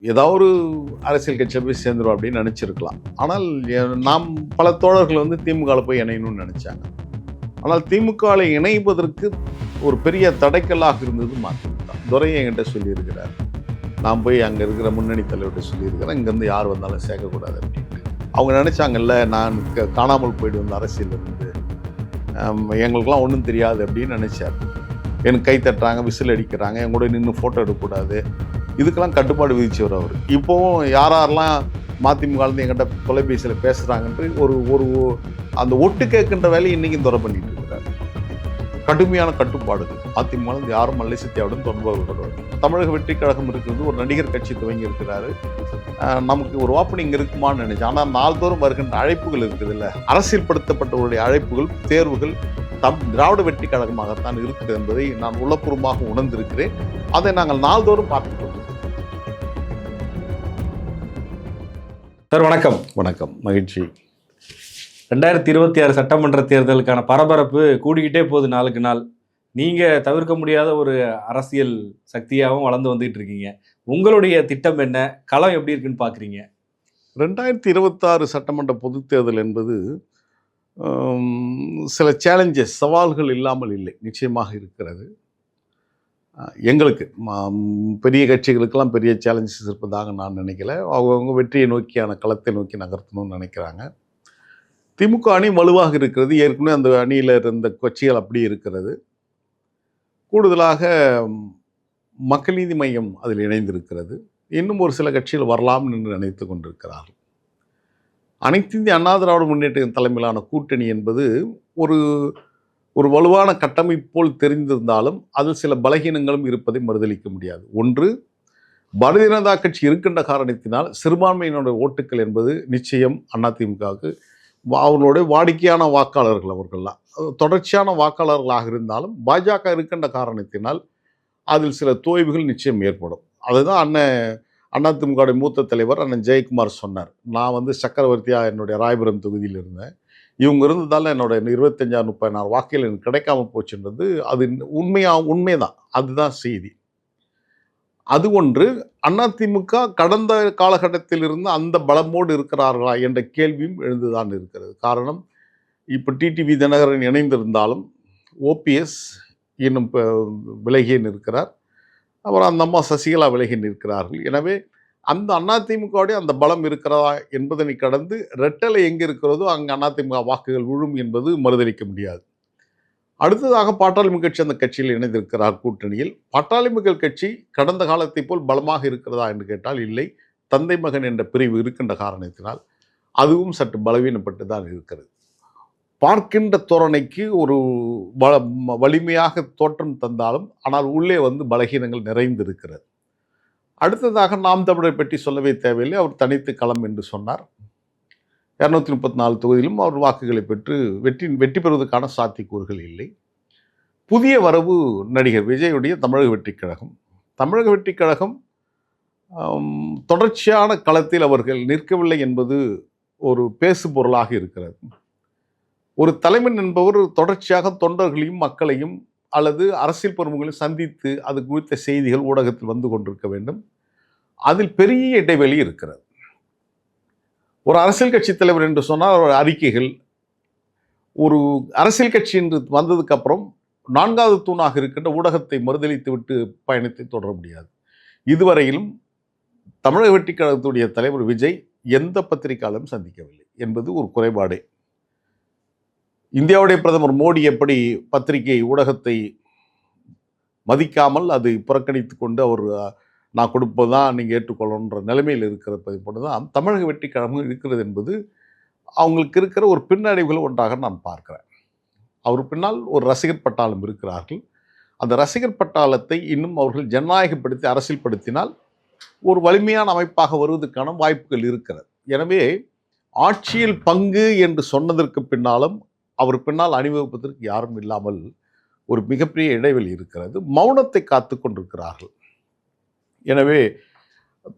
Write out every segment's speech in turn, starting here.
ஏதாவது ஒரு அரசியல் கட்சியை போய் சேர்ந்துரும் அப்படின்னு நினைச்சிருக்கலாம். ஆனால் நாம் பல தோழர்கள் வந்து திமுகவில் போய் இணையணும்னு நினைச்சாங்க. ஆனால் திமுகவில் இணைவதற்கு ஒரு பெரிய தடைக்கல்லாக இருந்தது மதிமுக. துரை என்கிட்ட சொல்லியிருக்கிறார், நான் போய் அங்கே இருக்கிற முன்னணி தலைவர்கிட்ட சொல்லியிருக்கிறேன், இங்கேருந்து யார் வந்தாலும் சேர்க்கக்கூடாது அப்படின்ட்டு. அவங்க நினச்சாங்கல்ல, நான் காணாமல் போய்ட்டு வந்த அரசியல் இருந்து எங்களுக்கெல்லாம் ஒன்றும் தெரியாது அப்படின்னு நினச்சார். எனக்கு கை தட்டுறாங்க, விசில் அடிக்கிறாங்க, என் கூட நின்று ஃபோட்டோ எடுக்கக்கூடாது, இதுக்கெல்லாம் கட்டுப்பாடு விதிச்சவர் அவர். இப்போவும் யாரெல்லாம் மதிமுகலேருந்து எங்கிட்ட தொலைபேசியில் பேசுகிறாங்கன்ட்டு ஒரு ஒரு அந்த ஒட்டு கேட்கின்ற வேலையை இன்றைக்கும் துறை பண்ணிட்டு இருக்கிறார். கடுமையான கட்டுப்பாடுகள். அதிமுகலேருந்து யாரும் மல்லை சத்யாவுடன் தொடர்பு கொள்வார். தமிழக வெற்றி கழகம் இருக்கிறது, ஒரு நடிகர் கட்சி துவங்கி இருக்கிறாரு. நமக்கு ஒரு ஓப்பனிங் இருக்குமான்னு நினைச்சேன். ஆனால் நாள்தோறும் வருகின்ற அழைப்புகள் இருக்குது இல்லை, அரசியல்படுத்தப்பட்டவருடைய அழைப்புகள், தேர்வுகள் திராவிட வெற்றி கழகமாகத்தான் இருக்குது என்பதை நான் உள்ளபூர்வமாக உணர்ந்திருக்கிறேன். அதை நாங்கள் நாள்தோறும் பார்த்துக் கொள்கிறோம். சார் வணக்கம். வணக்கம், மகிழ்ச்சி. 2026 சட்டமன்ற தேர்தலுக்கான பரபரப்பு கூடிக்கிட்டே போகுது நாளுக்கு நாள். நீங்கள் தவிர்க்க முடியாத ஒரு அரசியல் சக்தியாகவும் வளர்ந்து வந்துகிட்டு இருக்கீங்க. உங்களுடைய திட்டம் என்ன, களம் எப்படி இருக்குன்னு பார்க்குறீங்க? 2026 சட்டமன்ற பொதுத் தேர்தல் என்பது சில சேலஞ்சஸ், சவால்கள் இல்லாமல் இல்லை, நிச்சயமாக இருக்கிறது. எங்களுக்கு பெரிய கட்சிகளுக்கெல்லாம் பெரிய சேலஞ்சஸ் இருப்பதாக நான் நினைக்கல. அவங்க வெற்றியை நோக்கியான களத்தை நோக்கி நகர்த்தணும்னு நினைக்கிறாங்க. திமுக அணி வலுவாக இருக்கிறது. ஏற்கனவே அந்த அணியில் இருந்த கட்சிகள் அப்படி இருக்கிறது. கூடுதலாக மக்கள் நீதி மையம் அதில் இணைந்திருக்கிறது. இன்னும் ஒரு சில கட்சிகள் வரலாம் என்று நினைத்து கொண்டிருக்கிறார்கள். அனைத்து இந்திய அண்ணா திராவிட முன்னேற்ற தலைமையிலான கூட்டணி என்பது ஒரு ஒரு வலுவான கட்டமைப்பு போல் தெரிந்திருந்தாலும் அதில் சில பலகீனங்களும் இருப்பதை மறுதளிக்க முடியாது. ஒன்று, பாரதிய ஜனதா கட்சி இருக்கின்ற காரணத்தினால் சிறுபான்மையினுடைய ஓட்டுக்கள் என்பது நிச்சயம் அதிமுகவுக்கு அவர்களுடைய வாடிக்கையான வாக்காளர்கள், அவர்கள்லாம் தொடர்ச்சியான வாக்காளர்களாக இருந்தாலும் பாஜக இருக்கின்ற காரணத்தினால் அதில் சில தோய்வுகள் நிச்சயம் ஏற்படும். அதுதான் அதிமுகவுடைய மூத்த தலைவர் அண்ணன் ஜெயக்குமார் சொன்னார். நான் வந்து சக்கரவர்த்தியாக என்னுடைய ராயபுரம் தொகுதியில் இருந்தேன், இவங்க இருந்ததால் என்னோட 25,000-30,000 வாக்குகள் எனக்கு கிடைக்காம போச்சுன்றது அது உண்மைதான். அதுதான் செய்தி. அது ஒன்று. அதிமுக கடந்த காலகட்டத்தில் இருந்து அந்த பலமோடு இருக்கிறார்களா என்ற கேள்வியும் எழுந்துதான் இருக்கிறது. காரணம், இப்போ டிடிவி தினகரன் இணைந்திருந்தாலும் ஓபிஎஸ் இன்னும் விலகி நிற்கிறார், அப்புறம் அந்த அம்மா சசிகலா விலகி நிற்கிறார்கள். எனவே அந்த அதிமுகவுடைய அந்த பலம் இருக்கிறதா என்பதனை கடந்து ரெட்டலை எங்கே இருக்கிறதோ அங்கே அதிமுக வாக்குகள் விழும் என்பது மறுதளிக்க முடியாது. அடுத்ததாக பாட்டாளி மக்கள் கட்சி அந்த கட்சியில் இணைந்திருக்கிறார் கூட்டணியில். பாட்டாளி மக்கள் கட்சி கடந்த காலத்தை போல் பலமாக இருக்கிறதா என்று கேட்டால் இல்லை. தந்தை மகன் என்ற பிரிவு இருக்கின்ற காரணத்தினால் அதுவும் சற்று பலவீனப்பட்டு தான் இருக்கிறது. பார்க்கின்ற தோரணைக்கு ஒரு வலிமையாக தோற்றம் தந்தாலும் ஆனால் உள்ளே வந்து பலகீனங்கள் நிறைந்திருக்கிறது. அடுத்ததாக நாம் தமிழரை பற்றி சொல்லவே தேவையில்லை. அவர் தனித்து களம் என்று சொன்னார். 234 தொகுதியிலும் அவர் வாக்குகளை பெற்று வெற்றி பெறுவதற்கான சாத்தியக்கூறுகள் இல்லை. புதிய வரவு நடிகர் விஜயுடைய தமிழக வெற்றி கழகம். தமிழக வெற்றி கழகம் தொடர்ச்சியான களத்தில் அவர்கள் நிற்கவில்லை என்பது ஒரு பேசு பொருளாக இருக்கிறது. ஒரு தலைவன் என்பவர் தொடர்ச்சியாக தொண்டர்களையும் மக்களையும் அல்லது அரசியல் பிரமுகர்களையும் சந்தித்து அது குறித்த செய்திகள் ஊடகத்தில் வந்து கொண்டிருக்க வேண்டும். அதில் பெரிய இடைவெளி இருக்கிறது. ஒரு அரசியல் கட்சி தலைவர் என்று சொன்னால் அவர் அறிக்கைகள், ஒரு அரசியல் கட்சி என்று வந்ததுக்கு அப்புறம் 4வது தூணாக இருக்கின்ற ஊடகத்தை மறுதளித்து விட்டு பயணத்தை தொடர முடியாது. இதுவரையிலும் தமிழக வெற்றி கழகத்துடைய தலைவர் விஜய் எந்த பத்திரிகையாலும் சந்திக்கவில்லை என்பது ஒரு குறைபாடே. இந்தியாவுடைய பிரதமர் மோடி எப்படி பத்திரிகை ஊடகத்தை மதிக்காமல் அதை புறக்கணித்து கொண்டு அவர் நான் கொடுப்பது தான் நீங்கள் ஏற்றுக்கொள்ளணுன்ற நிலைமையில் இருக்கிறது போல தான் தமிழக வெற்றி கழகம் இருக்கிறது என்பது அவங்களுக்கு இருக்கிற ஒரு பின்னடைவுகள் ஒன்றாக நான் பார்க்கிறேன். அவர் பின்னால் ஒரு ரசிகர் பட்டாளம் இருக்கிறார்கள். அந்த ரசிகர் பட்டாளத்தை இன்னும் அவர்கள் ஜனநாயகப்படுத்தி அரசியல்படுத்தினால் ஒரு வலிமையான அமைப்பாக வருவதற்கான வாய்ப்புகள் இருக்கிறது. எனவே ஆட்சியில் பங்கு என்று சொன்னதற்கு பின்னாலும் அவர் பின்னால் அணிவகுப்பதற்கு யாரும் இல்லாமல் ஒரு மிகப்பெரிய இடைவெளி இருக்கிறது. மௌனத்தை காத்து கொண்டிருக்கிறார்கள். எனவே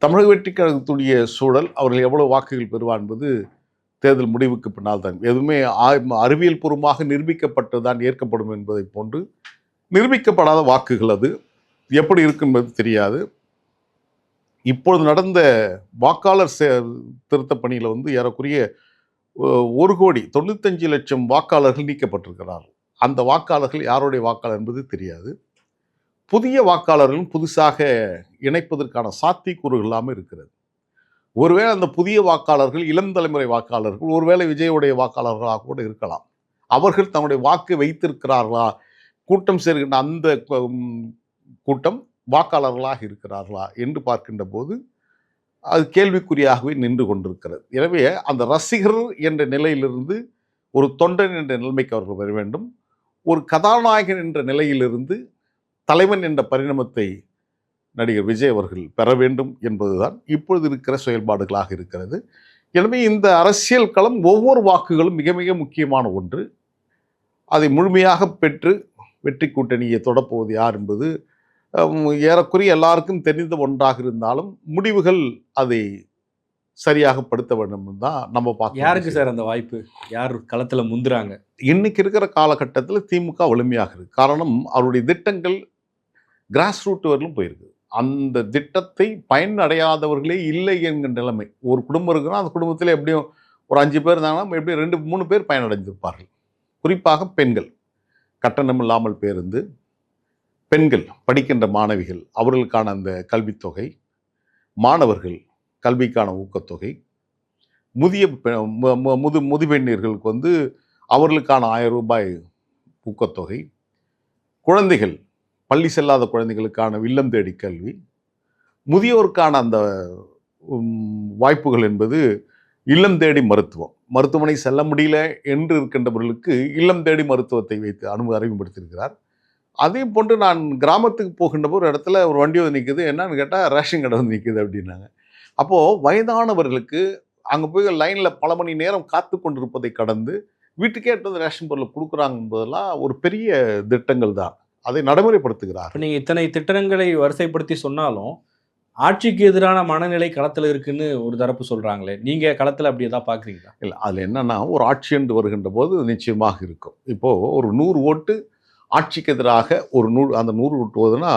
தமிழக வெற்றி கழகத்துடைய சூழல், அவர்கள் எவ்வளவு வாக்குகள் பெறுவார் என்பது தேர்தல் முடிவுக்கு பின்னால் தான். எதுவுமே அறிவியல் பூர்வமாக நிரூபிக்கப்பட்டு தான் ஏற்கப்படும் என்பதை போன்று நிரூபிக்கப்படாத வாக்குகள் அது எப்படி இருக்கும் என்பது தெரியாது. இப்பொழுது நடந்த வாக்காளர் திருத்தப் பணியில் வந்து ஏறக்குறைய 1,95,00,000 வாக்காளர்கள் நீக்கப்பட்டிருக்கிறார்கள். அந்த வாக்காளர்கள் யாருடைய வாக்காளர் என்பது தெரியாது. புதிய வாக்காளர்களும் புதுசாக இணைப்பதற்கான சாத்தியக்கூறுகள் இல்லாமல் இருக்கிறது. ஒருவேளை அந்த புதிய வாக்காளர்கள் இளம் தலைமுறை வாக்காளர்கள் ஒருவேளை விஜயுடைய வாக்காளர்களாக கூட இருக்கலாம். அவர்கள் தன்னுடைய வாக்கு வைத்திருக்கிறார்களா, கூட்டம் சேர்கின்ற அந்த கூட்டம் வாக்காளர்களாக இருக்கிறார்களா என்று பார்க்கின்ற போது அது கேள்விக்குறியாகவே நின்று கொண்டிருக்கிறது. எனவே அந்த ரசிகர் என்ற நிலையிலிருந்து ஒரு தொண்டன் என்ற நிலைமைக்கு அவர்கள் வர வேண்டும். ஒரு கதாநாயகன் என்ற நிலையிலிருந்து தலைவன் என்ற பரிணாமத்தை நடிகர் விஜய் அவர்கள் பெற வேண்டும் என்பதுதான் இப்பொழுது இருக்கிற செயல்பாடுகளாக இருக்கிறது. எனவே இந்த அரசியல் களம் ஒவ்வொரு வாக்குகளும் மிக மிக முக்கியமான ஒன்று. அதை முழுமையாக பெற்று வெற்றி கூட்டணியை தொடப்போவது யார் என்பது ஏறக்குறைய எல்லாருக்கும் தெரிந்த ஒன்றாக இருந்தாலும் முடிவுகள் அதை சரியாக படுத்த வேண்டும் தான் நம்ம பார்க்க. யாருக்கு சார் அந்த வாய்ப்பு? யார் களத்தில் முந்துறாங்க? இன்னைக்கு இருக்கிற காலகட்டத்தில் திமுக வலிமையாக இருக்கு. காரணம், அவருடைய திட்டங்கள் கிராஸ் ரூட் வரலும் போயிருக்கு. அந்த திட்டத்தை பயனடையாதவர்களே இல்லை என்கிற நிலைமை. ஒரு குடும்பம் இருக்குன்னா அந்த குடும்பத்தில் எப்படியும் ஒரு 5 பேர் இருந்தாங்கன்னா எப்படியும் 2-3 பேர் பயனடைந்திருப்பார்கள். குறிப்பாக பெண்கள், கட்டணம் இல்லாமல் பேருந்து, பெண்கள் படிக்கின்ற மாணவிகள் அவர்களுக்கான அந்த கல்வித்தொகை, மாணவர்கள் கல்விக்கான ஊக்கத்தொகை, முதுபெண்ணியர்களுக்கு வந்து அவர்களுக்கான 1000 ரூபாய் ஊக்கத்தொகை, குழந்தைகள் பள்ளி செல்லாத குழந்தைகளுக்கான இல்லம் தேடி கல்வி, முதியோருக்கான அந்த வாய்ப்புகள் என்பது இல்லம் தேடி மருத்துவம். மருத்துவமனை செல்ல முடியல என்று இருக்கின்றவர்களுக்கு இல்லம் தேடி மருத்துவத்தை வைத்து அறிமுகப்படுத்தியிருக்கிறார். அதே போன்று நான் கிராமத்துக்கு போகின்ற ஒரு இடத்துல ஒரு வண்டி வந்து நிற்குது. என்னன்னு கேட்டால் ரேஷன் கடை வந்து நிற்குது அப்படின்னாங்க. அப்போது வயதானவர்களுக்கு அங்கே போய் லைனில் பல மணி நேரம் காத்து கொண்டிருப்பதை கடந்து வீட்டுக்கே எடுத்து ரேஷன் பொருளை கொடுக்குறாங்க என்பதெல்லாம் ஒரு பெரிய திட்டங்கள் தான். அதை நடைமுறைப்படுத்துகிறார். இப்போ நீங்கள் இத்தனை திட்டங்களை வரிசைப்படுத்தி சொன்னாலும் ஆட்சிக்கு எதிரான மனநிலை களத்தில் இருக்குன்னு ஒரு தரப்பு சொல்கிறாங்களே, நீங்கள் களத்தில் அப்படி எதாவது பார்க்குறீங்களா? இல்லை, அதில் என்னென்னா ஒரு ஆட்சி என்று வருகின்ற போது நிச்சயமாக இருக்கும். இப்போது ஒரு 100 ஓட்டு ஆட்சிக்கு எதிராக அந்த 100 ஓட்டு போகுதுன்னா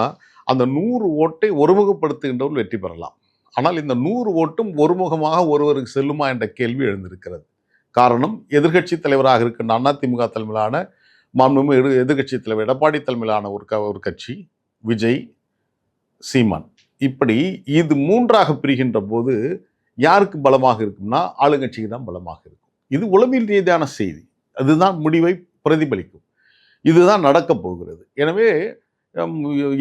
அந்த 100 ஓட்டை ஒருமுகப்படுத்துகின்றவர்கள் வெற்றி பெறலாம். ஆனால் இந்த 100 ஓட்டும் ஒருமுகமாக ஒருவருக்கு செல்லுமா என்ற கேள்வி எழுந்திருக்கிறது. காரணம், எதிர்க்கட்சி தலைவராக இருக்கின்ற அதிமுக தலைமையிலான மாண்புமிகு எதிர்க்கட்சி தலைவர் எடப்பாடி தலைமையிலான ஒரு கட்சி, விஜய், சீமான், இப்படி இது 3ஆக பிரிகின்ற போது யாருக்கு பலமாக இருக்கும்னா ஆளுங்கட்சிக்கு தான் பலமாக இருக்கும். இது உளவியல் ரீதியான செய்தி. அதுதான் முடிவை பிரதிபலிக்கும். இதுதான் நடக்கப் போகிறது. எனவே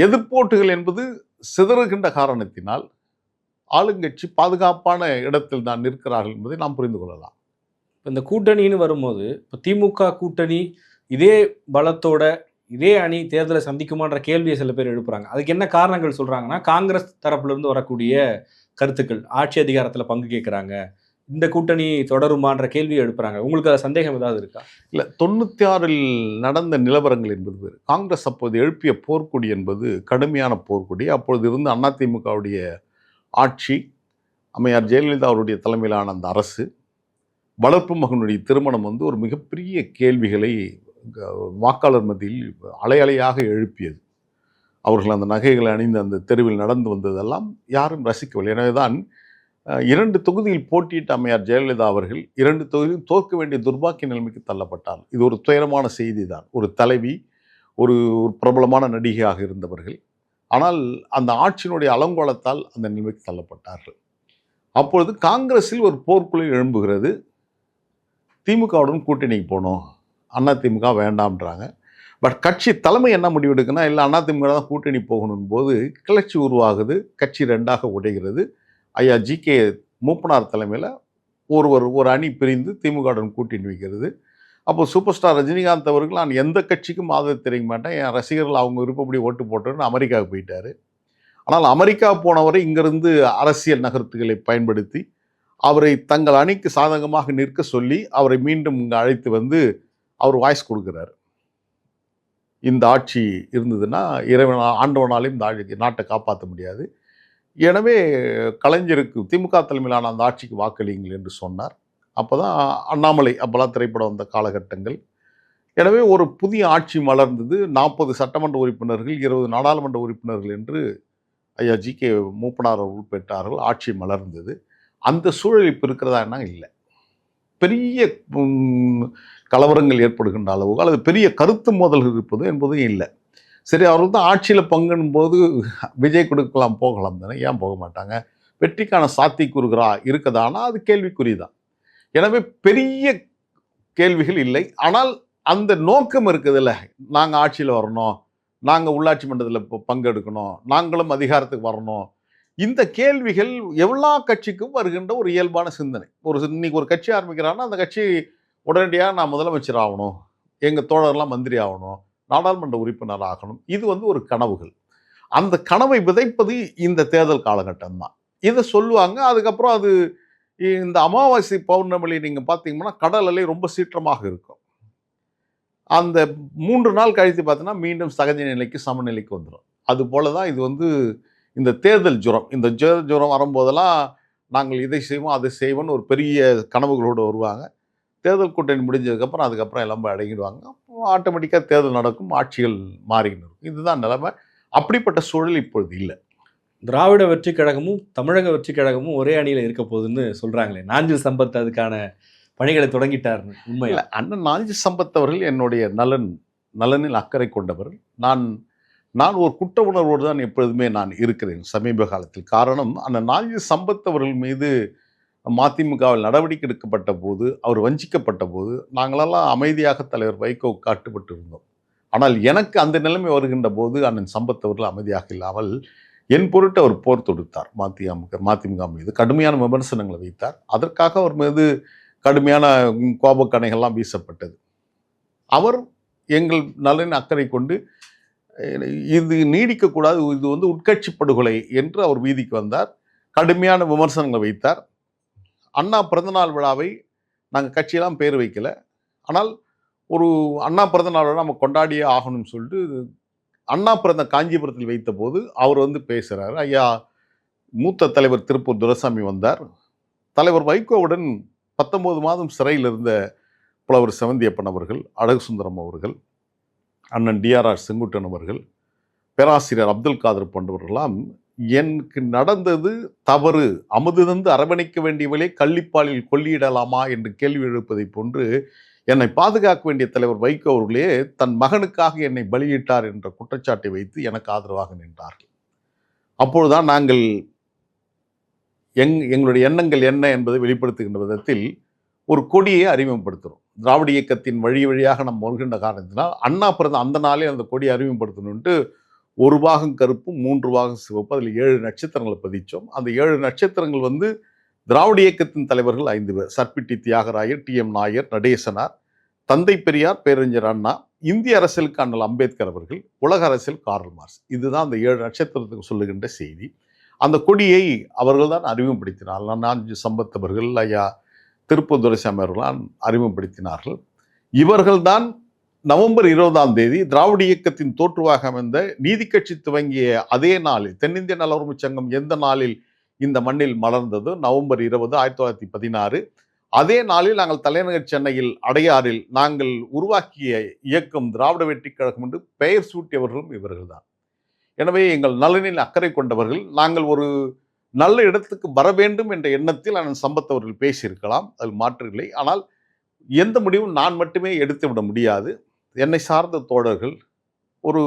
எதிர்ப்போட்டுகள் என்பது சிதறுகின்ற காரணத்தினால் ஆளுங்கட்சி பாதுகாப்பான இடத்தில் தான் நிற்கிறார்கள் என்பதை நாம் புரிந்து கொள்ளலாம். இந்த கூட்டணின்னு வரும்போது இப்போ திமுக கூட்டணி இதே பலத்தோட இதே அணி தேர்தலை சந்திக்குமான்ற கேள்வியை சில பேர் எழுப்புறாங்க. அதுக்கு என்ன காரணங்கள் சொல்றாங்கன்னா, காங்கிரஸ் தரப்புலேருந்து வரக்கூடிய கருத்துக்கள், ஆட்சி அதிகாரத்தில் பங்கு கேட்குறாங்க, இந்த கூட்டணி தொடருமான்ற கேள்வியை எழுப்புறாங்க. உங்களுக்கு அது சந்தேகம் ஏதாவது இருக்கா? இல்லை, 96இல் நடந்த நிலவரங்கள் என்பது வேறு. காங்கிரஸ் அப்போது எழுப்பிய போர்க்கொடி என்பது கடுமையான போர்க்கொடி. அப்பொழுது இருந்த அதிமுகவுடைய ஆட்சி, அம்மையார் ஜெயலலிதா அவருடைய தலைமையிலான அந்த அரசு, வளர்ப்பு மகனுடைய திருமணம் வந்து ஒரு மிகப்பெரிய கேள்விகளை வாக்காளர் மத்தியில் அலையலையாக எழுப்பியது. அவர்கள் அந்த நகைகளை அணிந்து அந்த தெருவில் நடந்து வந்ததெல்லாம் யாரும் ரசிக்கவில்லை. எனவேதான் 2 தொகுதியில் போட்டியிட்ட அம்மையார் ஜெயலலிதா அவர்கள் 2 தொகுதியும் தோற்க வேண்டிய துர்பாக்கிய நிலைமைக்கு தள்ளப்பட்டார். இது ஒரு துயரமான செய்தி தான். ஒரு தலைவி, ஒரு பிரபலமான நடிகையாக இருந்தவர்கள், ஆனால் அந்த ஆட்சியினுடைய அலங்கோலத்தால் அந்த நிலைமைக்கு தள்ளப்பட்டார்கள். அப்பொழுது காங்கிரஸில் ஒரு போர்க்குழல் எழும்புகிறது. திமுகவுடன் கூட்டணிக்கு போனோம், அதிமுக வேண்டாம்ன்றாங்க. பட் கட்சி தலைமை என்ன முடிவெடுக்குன்னா, இல்லை அதிமுக தான் கூட்டணி போகணும் போது கிளர்ச்சி உருவாகுது. கட்சி 2ஆக உடைகிறது. ஐயா ஜி.கே. மூப்பனார் தலைமையில் ஒரு அணி பிரிந்து திமுகவுடன் கூட்டணி வைக்கிறது. அப்போ சூப்பர் ஸ்டார் ரஜினிகாந்த் அவர்கள், நான் எந்த கட்சிக்கும் ஆதரவு தெரிவிக்க மாட்டேன், என் ரசிகர்கள் அவங்க விருப்பப்படி ஓட்டு போட்டோன்னு அமெரிக்காவுக்கு போயிட்டார். ஆனால் அமெரிக்கா போனவரை இங்கிருந்து அரசியல் நகர்த்துகளை பயன்படுத்தி அவரை தங்கள் அணிக்கு சாதகமாக நிற்க சொல்லி அவரை மீண்டும் இங்கே அழைத்து வந்து அவர் வாய்ஸ் கொடுக்குறார். இந்த ஆட்சி இருந்ததுன்னா ஆண்டவனாலையும் இந்த நாட்டை காப்பாற்ற முடியாது. எனவே கலைஞருக்கு, திமுக தலைமையிலான அந்த ஆட்சிக்கு வாக்களியுங்கள் என்று சொன்னார். அப்போ தான் அண்ணாமலை, அப்போல்லாம் திரைப்படம் வந்த காலகட்டங்கள். எனவே ஒரு புதிய ஆட்சி மலர்ந்தது. 40 சட்டமன்ற உறுப்பினர்கள், 20 நாடாளுமன்ற உறுப்பினர்கள் என்று ஐயா ஜி.கே. மூப்பனார் அவர்கள் பெற்றார்கள். ஆட்சி மலர்ந்தது. அந்த சூழல் இப்போ இருக்கிறதான்னா இல்லை. பெரிய கலவரங்கள் ஏற்படுகின்ற அளவுக்கு அல்லது பெரிய கருத்து மோதல் இருப்பது என்பதும் இல்லை. சரி, அவர்கள் தான் ஆட்சியில் பங்குன்னும் போது விஜய் கொடுக்கலாம், போகலாம் தானே, ஏன் போக மாட்டாங்க? வெற்றிக்கான சாத்தியக்கூறுகளா இருக்குதானா? அது கேள்விக்குறி தான். எனவே பெரிய கேள்விகள் இல்லை. ஆனால் அந்த நோக்கம் இருக்குதுல்ல, நாங்கள் ஆட்சியில் வரணும், நாங்கள் உள்ளாட்சி மன்றத்தில் பங்கெடுக்கணும், நாங்களும் அதிகாரத்துக்கு வரணும். இந்த கேள்விகள் எல்லா கட்சிக்கும் வருகின்ற ஒரு இயல்பான சிந்தனை. இன்னைக்கு ஒரு கட்சி ஆரம்பிக்கிறாங்கன்னா அந்த கட்சி உடனடியாக நான் முதலமைச்சர் ஆகணும், எங்கள் தோழர்லாம் மந்திரி ஆகணும், நாடாளுமன்ற உறுப்பினர் ஆகணும். இது ஒரு கனவுகள். அந்த கனவை விதைப்பது இந்த தேர்தல் காலகட்டம் தான். இதை சொல்லுவாங்க. அதுக்கப்புறம் அது இந்த அமாவாசை பௌர்ணமி நீங்கள் பார்த்தீங்கன்னா கடல் அலை ரொம்ப சீற்றமாக இருக்கும். அந்த 3 நாள் கழித்து பார்த்தீங்கன்னா மீண்டும் சகஜ நிலைக்கு சமநிலைக்கு வந்துடும். அது போல தான் இது இந்த தேர்தல் ஜுரம். இந்த ஜுரம் வரும்போதெல்லாம் நாங்கள் இதை செய்வோம், அதை செய்வோம்னு ஒரு பெரிய கனவுகளோடு வருவாங்க. தேர்தல் கூட்டணி முடிஞ்சதுக்கப்புறம் அதுக்கப்புறம் எல்லாம் அடங்கிடுவாங்க. ஆட்டோமேட்டிக்காக தேர்தல் நடக்கும், ஆட்சிகள் மாறின்னு இருக்கும். இதுதான் நிலைமை. அப்படிப்பட்ட சூழல் இப்பொழுது இல்லை. திராவிட வெற்றி கழகமும் தமிழக வெற்றி கழகமும் ஒரே அணியில் இருக்க போகுதுன்னு சொல்றாங்களே. நாஞ்சில் சம்பத் அதுக்கான பணிகளை தொடங்கிட்டார்னு உண்மையில? அண்ணன் நாஞ்சில் சம்பத் அவர்கள் என்னுடைய நலனில் அக்கறை கொண்டவர். நான் ஒரு குற்ற உணர்வோடு தான் எப்பொழுதுமே நான் இருக்கிறேன் சமீப காலத்தில். காரணம், அண்ணன் நாஞ்சில் சம்பத் அவர்கள் மீது மதிமுகவில் நடவடிக்கை எடுக்கப்பட்ட போது, அவர் வஞ்சிக்கப்பட்ட போது நாங்களெல்லாம் அமைதியாக தலைவர் வைகோ காட்டுப்பட்டு இருந்தோம். ஆனால் எனக்கு அந்த நிலைமை வருகின்ற போது அண்ணன் சம்பத் அவர்கள் அமைதியாக இல்லாமல் என் பொருட்டு அவர் போர் தொடுத்தார். மதிமுக மீது கடுமையான விமர்சனங்களை வைத்தார். அதற்காக அவர் மீது கடுமையான கோபக்கணைகள்லாம் வீசப்பட்டது. அவர் எங்கள் நலனின் அக்கறை கொண்டு இது நீடிக்கக்கூடாது, இது உட்கட்சி படுகொலை என்று அவர் வீதிக்கு வந்தார். கடுமையான விமர்சனங்களை வைத்தார். அண்ணா பிறந்தநாள் விழாவை நாங்கள் கட்சியெல்லாம் பேர் வைக்கல. ஆனால் ஒரு அண்ணா பிறந்தநாள் விழா நம்ம கொண்டாடியே ஆகணும்னு சொல்லிட்டு அண்ணா பிறந்த காஞ்சிபுரத்தில் வைத்த போது அவர் பேசுகிறார். ஐயா மூத்த தலைவர் திருப்பூர் துரைசாமி வந்தார். தலைவர் வைகோவுடன் 19 மாதம் சிறையில் இருந்த புலவர் செவந்தியப்பன் அவர்கள், அழகு சுந்தரம் அவர்கள், அண்ணன் டிஆர்ஆர் செங்குட்டன் அவர்கள், பேராசிரியர் அப்துல் காதர் போன்றவர்களாம் எனக்கு நடந்தது தவறு, அமுது தந்து அரவணைக்க வேண்டியவளே கள்ளிப்பாலில் கொள்ளியிடலாமா என்று கேள்வி எழுப்பதை போன்று என்னை பாதுகாக்க வேண்டிய தலைவர் வைகோ அவர்களே தன் மகனுக்காக என்னை பலியிட்டார் என்ற குற்றச்சாட்டை வைத்து எனக்கு ஆதரவாக நின்றார்கள். அப்பொழுதுதான் நாங்கள் எங்களுடைய எண்ணங்கள் என்ன என்பதை வெளிப்படுத்துகின்ற விதத்தில் ஒரு கொடியை அறிமுகப்படுத்துகிறோம். திராவிட இயக்கத்தின் வழியாக நம்ம வருகின்ற காரணத்தினால் அண்ணா பிறந்த அந்த நாளே அந்த கொடியை அறிமுகப்படுத்தணுன்ட்டு 1 பாகம் கருப்பு 3 பாகம் சிவப்பு, அதில் 7 நட்சத்திரங்களை பதிச்சோம். அந்த 7 நட்சத்திரங்கள் திராவிட இயக்கத்தின் தலைவர்கள் 5 பேர். சர்பிட்டி தியாகராயர், டி.எம். நாயர், நடேசனார், தந்தை பெரியார், பேரறிஞர் அண்ணா, இந்திய அரசியலுக்கு அண்ணல் அம்பேத்கர் அவர்கள், உலக அரசியல் கார்ல் மார்க்ஸ். இதுதான் அந்த 7 நட்சத்திரத்துக்கு சொல்லுகின்ற செய்தி. அந்த கொடியை அவர்கள் தான் அறிமுகப்படுத்தினார். நாஞ்சில் சம்பத் அவர்கள், ஐயா திருப்பூர் துரைசாமி அவர்களால் அறிமுகப்படுத்தினார்கள். இவர்கள்தான் நவம்பர் 20ஆம் தேதி திராவிட இயக்கத்தின் தோற்றுவாக அமைந்த நீதி கட்சி துவங்கிய அதே நாளில், தென்னிந்திய நல உரிமைச் சங்கம் எந்த நாளில் இந்த மண்ணில் மலர்ந்தது, நவம்பர் 20, 1916. அதே நாளில் நாங்கள் தலைநகர் சென்னையில் அடையாறில் நாங்கள் உருவாக்கிய இயக்கம் திராவிட வெற்றி கழகம் என்று பெயர் சூட்டியவர்களும் இவர்கள்தான். எனவே எங்கள் நலனில் அக்கறை கொண்டவர்கள். நாங்கள் ஒரு நல்ல இடத்துக்கு வர வேண்டும் என்ற எண்ணத்தில் அண்ணன் சம்பத் அவர்கள் பேசியிருக்கலாம், அதில் மாற்றில்லை. ஆனால் எந்த முடிவும் நான் மட்டுமே எடுத்து விட முடியாது. என்னை சார்ந்த தோழர்கள், ஒரு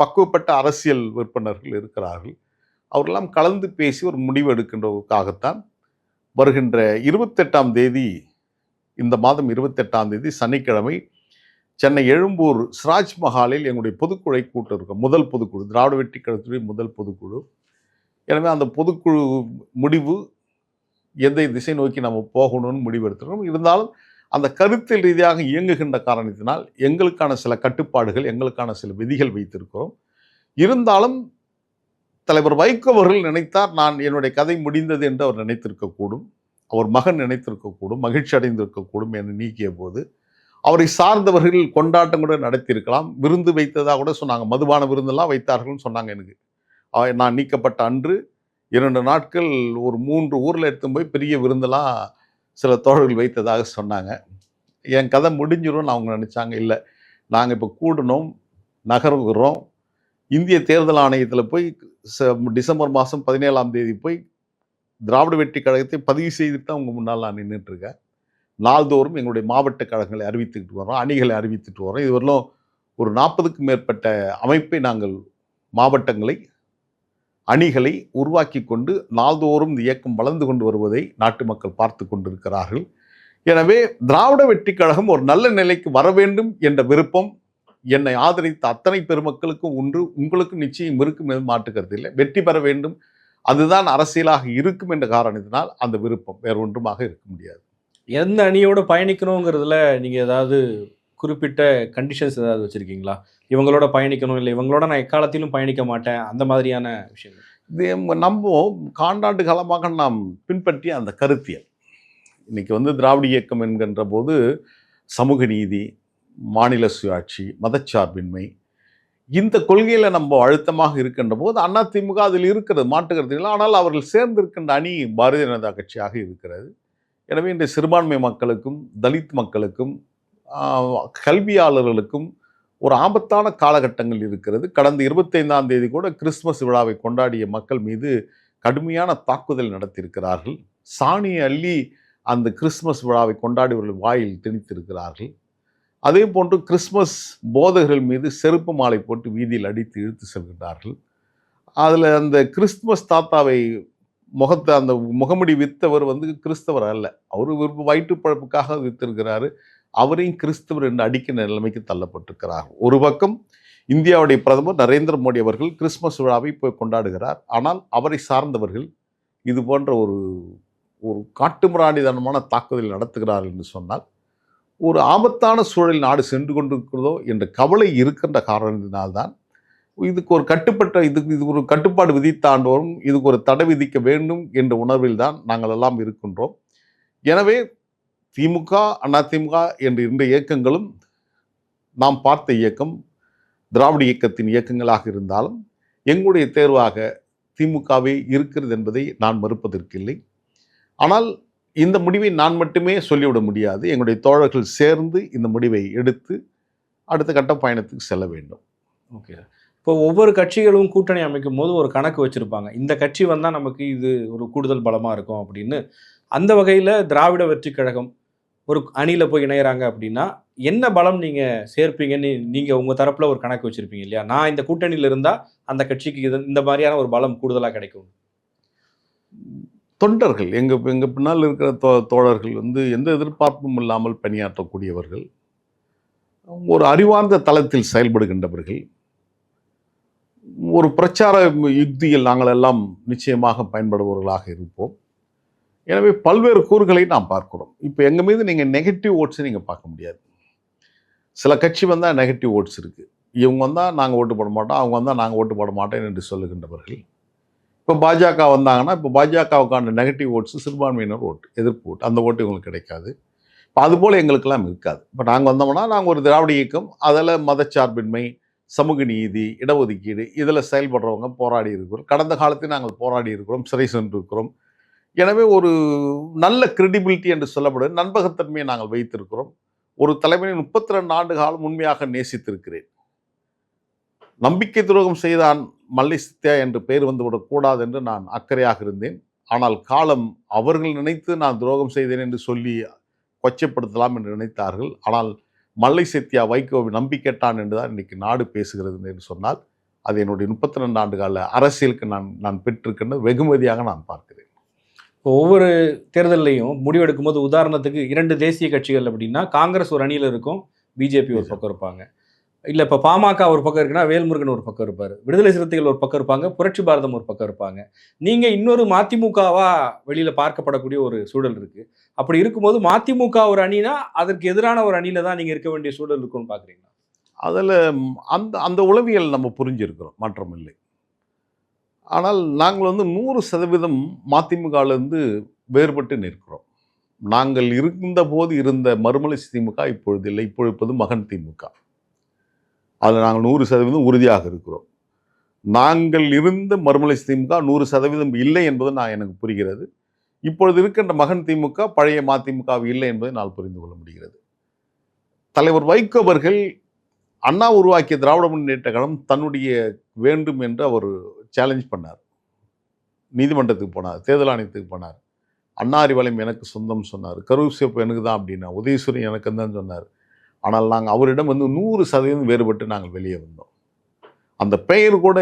பக்குவப்பட்ட அரசியல் விற்பனர்கள் இருக்கிறார்கள். அவரெல்லாம் கலந்து பேசி ஒரு முடிவு எடுக்கின்றதுக்காகத்தான் வருகின்ற 28ஆம் தேதி, இந்த மாதம் 28ஆம் தேதி சனிக்கிழமை சென்னை எழும்பூர் சிராஜ் மஹாலில் எங்களுடைய பொதுக்குழு கூட்டம் இருக்கும். முதல் பொதுக்குழு, திராவிட வெற்றி கழகத்துடைய முதல் பொதுக்குழு. எனவே அந்த பொதுக்குழு முடிவு எந்த திசை நோக்கி நம்ம போகணும்னு முடிவு எடுத்துக்கிறோம். இருந்தாலும் அந்த கருத்தியல் ரீதியாக இயங்குகின்ற காரணத்தினால் எங்களுக்கான சில கட்டுப்பாடுகள், எங்களுக்கான சில விதிகள் வைத்திருக்கிறோம். இருந்தாலும் தலைவர் வைகோ அவர்கள் நினைத்தார் நான் என்னுடைய கதை முடிந்தது என்று அவர் நினைத்திருக்கக்கூடும், அவர் மகன் நினைத்திருக்கக்கூடும், மகிழ்ச்சி அடைந்திருக்கக்கூடும் என்று நீக்கிய போது அவரை சார்ந்தவர்கள் கொண்டாட்டம் கூட நடத்தியிருக்கலாம். விருந்து வைத்ததாக கூட சொன்னாங்க. மதுபான விருந்தெல்லாம் வைத்தார்கள்னு சொன்னாங்க. எனக்கு நான் நீக்கப்பட்ட அன்று 2 நாட்கள் ஒரு 3 ஊரில் எடுத்து போய் பெரிய விருந்தெல்லாம் சில தோழர்கள் வைத்ததாக சொன்னாங்க. என் கதை முடிஞ்சிடும்னு அவங்க நினச்சாங்க. இல்லை, நாங்கள் இப்போ கூடணும், நகர்கிறோம், இந்திய தேர்தல் ஆணையத்தில் போய் டிசம்பர் மாதம் 17ஆம் தேதி போய் திராவிட வெற்றி கழகத்தை பதிவு செய்துட்டு தான் உங்கள் முன்னால் நான் நின்றுட்டு இருக்கேன். நாள்தோறும் எங்களுடைய மாவட்ட கழகங்களை அறிவித்துக்கிட்டு வரோம், அணிகளை அறிவித்துட்டு வரோம். இதுவரையிலும் ஒரு 40க்கும் மேற்பட்ட அமைப்பை நாங்கள் மாவட்டங்களை, அணிகளை உருவாக்கி கொண்டு நாள்தோறும் இந்த இயக்கம் வளர்ந்து கொண்டு வருவதை நாட்டு மக்கள் பார்த்து கொண்டிருக்கிறார்கள். எனவே திராவிட வெற்றி கழகம் ஒரு நல்ல நிலைக்கு வர வேண்டும் என்ற விருப்பம் என்னை ஆதரித்த அத்தனை பெருமக்களுக்கும் உண்டு, உங்களுக்கும் நிச்சயம் இருக்கும் என்று மாற்றுக்கிறது இல்லை. வெற்றி பெற வேண்டும், அதுதான் அரசியலாக இருக்கும் என்ற காரணத்தினால் அந்த விருப்பம் வேறு ஒன்றுமாக இருக்க முடியாது. எந்த அணியோட பயணிக்கணுங்கிறதுல நீங்க ஏதாவது குறிப்பிட்ட கண்டிஷன்ஸ் ஏதாவது வச்சிருக்கீங்களா? இவங்களோட பயணிக்கணும், இல்லை இவங்களோட நான் எக்காலத்திலும் பயணிக்க மாட்டேன், அந்த மாதிரியான விஷயங்கள். இது நம்ம காண்டாண்டு காலமாக நாம் பின்பற்றிய அந்த கருத்தியல் இன்னைக்கு திராவிட இயக்கம் என்கின்ற போது சமூக நீதி, மாநில சுயாட்சி, மதச்சார்பின்மை, இந்த கொள்கையில் நம்ம அழுத்தமாக இருக்கின்ற போது அதிமுக அதில் இருக்கிறது, மாற்றுக்கிறது இல்லை. ஆனால் அவர்கள் சேர்ந்திருக்கின்ற அணி பாரதிய ஜனதா கட்சியாக இருக்கிறது. எனவே இந்த சிறுபான்மை மக்களுக்கும், தலித் மக்களுக்கும், கல்வியாளர்களுக்கும் ஒரு ஆபத்தான காலகட்டங்கள் இருக்கிறது. கடந்த 25ஆம் தேதி கூட கிறிஸ்துமஸ் விழாவை கொண்டாடிய மக்கள் மீது கடுமையான தாக்குதல் நடத்தியிருக்கிறார்கள். சாணியை அள்ளி அந்த கிறிஸ்துமஸ் விழாவை கொண்டாடியவர்கள் வாயில் திணித்திருக்கிறார்கள். அதே போன்று கிறிஸ்துமஸ் போதகர்கள் மீது செருப்பு மாலை போட்டு வீதியில் அடித்து இழுத்து செல்கின்றார்கள். அதில் அந்த கிறிஸ்துமஸ் தாத்தாவை அந்த முகமுடி விற்றவர் கிறிஸ்தவர் அல்ல, அவர் வயிற்று பழப்புக்காக வித்திருக்கிறாரு. அவரையும் கிறிஸ்தவர் என்று அடிக்கிற நிலைமைக்கு தள்ளப்பட்டிருக்கிறார். ஒரு பக்கம் இந்தியாவுடைய பிரதமர் நரேந்திர மோடி அவர்கள் கிறிஸ்துமஸ் விழாவை போய் கொண்டாடுகிறார். ஆனால் அவரை சார்ந்தவர்கள் இது போன்ற ஒரு காட்டுமிராண்டித்தனமான தாக்குதல் நடத்துகிறார்கள் என்று சொன்னால் ஒரு ஆபத்தான சூழலில் நாடு சென்று கொண்டிருக்கிறதோ என்ற கவலை இருக்கின்ற காரணத்தினால்தான் இதுக்கு ஒரு இதுக்கு ஒரு கட்டுப்பாடு விதித்தாண்டோரும் இதுக்கு ஒரு தடை விதிக்க வேண்டும் என்ற உணர்வில் தான் நாங்கள் எல்லாம் இருக்கின்றோம். எனவே திமுக, அதிமுக என்ற இந்த இயக்கங்களும் நாம் பார்த்த இயக்கம் திராவிட இயக்கத்தின் இயக்கங்களாக இருந்தாலும் எங்களுடைய தேர்வாக திமுகவே இருக்கிறது என்பதை நான் மறுப்பதற்கில்லை. ஆனால் இந்த முடிவை நான் மட்டுமே சொல்லிவிட முடியாது. எங்களுடைய தோழர்கள் சேர்ந்து இந்த முடிவை எடுத்து அடுத்த கட்ட பயணத்துக்கு செல்ல வேண்டும். ஓகே. இப்போ ஒவ்வொரு கட்சிகளும் கூட்டணி அமைக்கும் போது ஒரு கணக்கு வச்சுருப்பாங்க, இந்த கட்சி வந்தால் நமக்கு இது ஒரு கூடுதல் பலமாக இருக்கும் அப்படின்னு. அந்த வகையில் திராவிட வெற்றி கழகம் ஒரு அணியில் போய் இணையிறாங்க அப்படின்னா என்ன பலம் நீங்கள் சேர்ப்பீங்கன்னு நீங்கள் உங்கள் தரப்பில் ஒரு கணக்கு வச்சுருப்பீங்க இல்லையா? நான் இந்த கூட்டணியில் இருந்தால் அந்த கட்சிக்கு இந்த மாதிரியான ஒரு பலம் கூடுதலாக கிடைக்கும். தொண்டர்கள் எங்கள் பின்னால் இருக்கிற தோழர்கள் எந்த எதிர்பார்ப்பும் இல்லாமல் பணியாற்றக்கூடியவர்கள், ஒரு அறிவார்ந்த தளத்தில் செயல்படுகின்றவர்கள், ஒரு பிரச்சார யுக்தியில் நாங்கள் எல்லாம் நிச்சயமாக பயன்படுபவர்களாக இருப்போம். எனவே பல்வேறு கூறுகளை நாம் பார்க்கிறோம். இப்போ எங்கள் மீது நீங்கள் நெகட்டிவ் ஓட்ஸை நீங்கள் பார்க்க முடியாது. சில கட்சி வந்தால் நெகட்டிவ் ஓட்ஸ் இருக்குது, இவங்க வந்தால் நாங்கள் ஓட்டு போட மாட்டோம், அவங்க வந்தால் நாங்கள் ஓட்டு போட மாட்டோம் என்று சொல்லுகின்றவர்கள். இப்போ பாஜக வந்தாங்கன்னா இப்போ பாஜகவுக்கான நெகட்டிவ் ஓட்ஸு சிறுபான்மையினர் ஓட்டு, எதிர்ப்பு ஓட்டு, அந்த ஓட்டு இவங்களுக்கு கிடைக்காது. இப்போ அதுபோல் எங்களுக்கெல்லாம் இருக்காது. இப்போ நாங்கள் வந்தோம்னா நாங்கள் ஒரு திராவிட இயக்கம், அதில் மதச்சார்பின்மை, சமூக நீதி, இடஒதுக்கீடு இதில் செயல்படுறவங்க போராடி இருக்கிறோம். கடந்த காலத்தில் நாங்கள் போராடி இருக்கிறோம், சிறை சென்றிருக்கிறோம். எனவே ஒரு நல்ல கிரெடிபிலிட்டி என்று சொல்லப்படுவது நண்பகத்தன்மையை நாங்கள் வைத்திருக்கிறோம். ஒரு தலைவனை 32 ஆண்டு காலம் உண்மையாக நேசித்திருக்கிறேன். நம்பிக்கை துரோகம் செய்தான் மல்லை சித்தியா என்று பெயர் வந்துவிடக்கூடாது என்று நான் அக்கறையாக இருந்தேன். ஆனால் காலம் அவர்கள் நினைத்து நான் துரோகம் செய்தேன் என்று சொல்லி கொச்சைப்படுத்தலாம் என்று நினைத்தார்கள். ஆனால் மல்லை சத்யா வைகோவை நம்பி கேட்டான் என்று தான் இன்றைக்கு நாடு பேசுகிறது என்று சொன்னால் அது என்னுடைய 32 ஆண்டு கால அரசியலுக்கு நான் பெற்றிருக்கின்ற வெகுமதியாக நான் பார்க்கிறேன். இப்போ ஒவ்வொரு தேர்தலையும் முடிவெடுக்கும் போது உதாரணத்துக்கு 2 தேசிய கட்சிகள் அப்படின்னா காங்கிரஸ் ஒரு அணியில் இருக்கும், பிஜேபி ஒரு பக்கம் இருப்பாங்க. இல்லை இப்போ பாமக ஒரு பக்கம் இருக்குன்னா வேல்முருகன் ஒரு பக்கம் இருப்பார், விடுதலை சிறுத்தைகள் ஒரு பக்கம் இருப்பாங்க, புரட்சி பாரதம் ஒரு பக்கம் இருப்பாங்க. நீங்கள் இன்னொரு மதிமுகவா வெளியில் பார்க்கப்படக்கூடிய ஒரு சூழல் இருக்குது. அப்படி இருக்கும்போது மதிமுக ஒரு அணினா அதற்கு எதிரான ஒரு அணியில் தான் நீங்கள் இருக்க வேண்டிய சூழல் இருக்குன்னு பார்க்குறீங்களா? அதில் அந்த உளவியல் நம்ம புரிஞ்சிருக்கிறோம், மாற்றம் இல்லை. ஆனால் நாங்கள் 100% மதிமுகவிலிருந்து வேறுபட்டு நிற்கிறோம். நாங்கள் இருந்தபோது இருந்த மறுமலை திமுக இப்பொழுது இல்லை, இப்பொழுது மகன் திமுக. அதில் நாங்கள் 100% உறுதியாக இருக்கிறோம். நாங்கள் இருந்த மறுமலை திமுக 100% இல்லை என்பது எனக்கு புரிகிறது. இப்பொழுது இருக்கின்ற மகன் திமுக பழைய மதிமுக இல்லை என்பதை நான் புரிந்து கொள்ள முடிகிறது. தலைவர் வைகோ அவர்கள் அண்ணா உருவாக்கிய திராவிட முன்னேற்ற கழகம் தன்னுடைய வேண்டும் என்று அவர் சேலஞ்ச் பண்ணார். நீதிமன்றத்துக்கு போனார், தேர்தல் ஆணையத்துக்கு போனார். அண்ணா அறிவாலயம் எனக்கு சொந்தம் சொன்னார். கரூர் சிவப்பு எனக்கு தான் அப்படின்னா, உதயசூரியன் எனக்கு தான் சொன்னார். ஆனால் நாங்கள் அவரிடம் வந்து 100% வேறுபட்டு நாங்கள் வெளியே வந்தோம். அந்த பெயர் கூட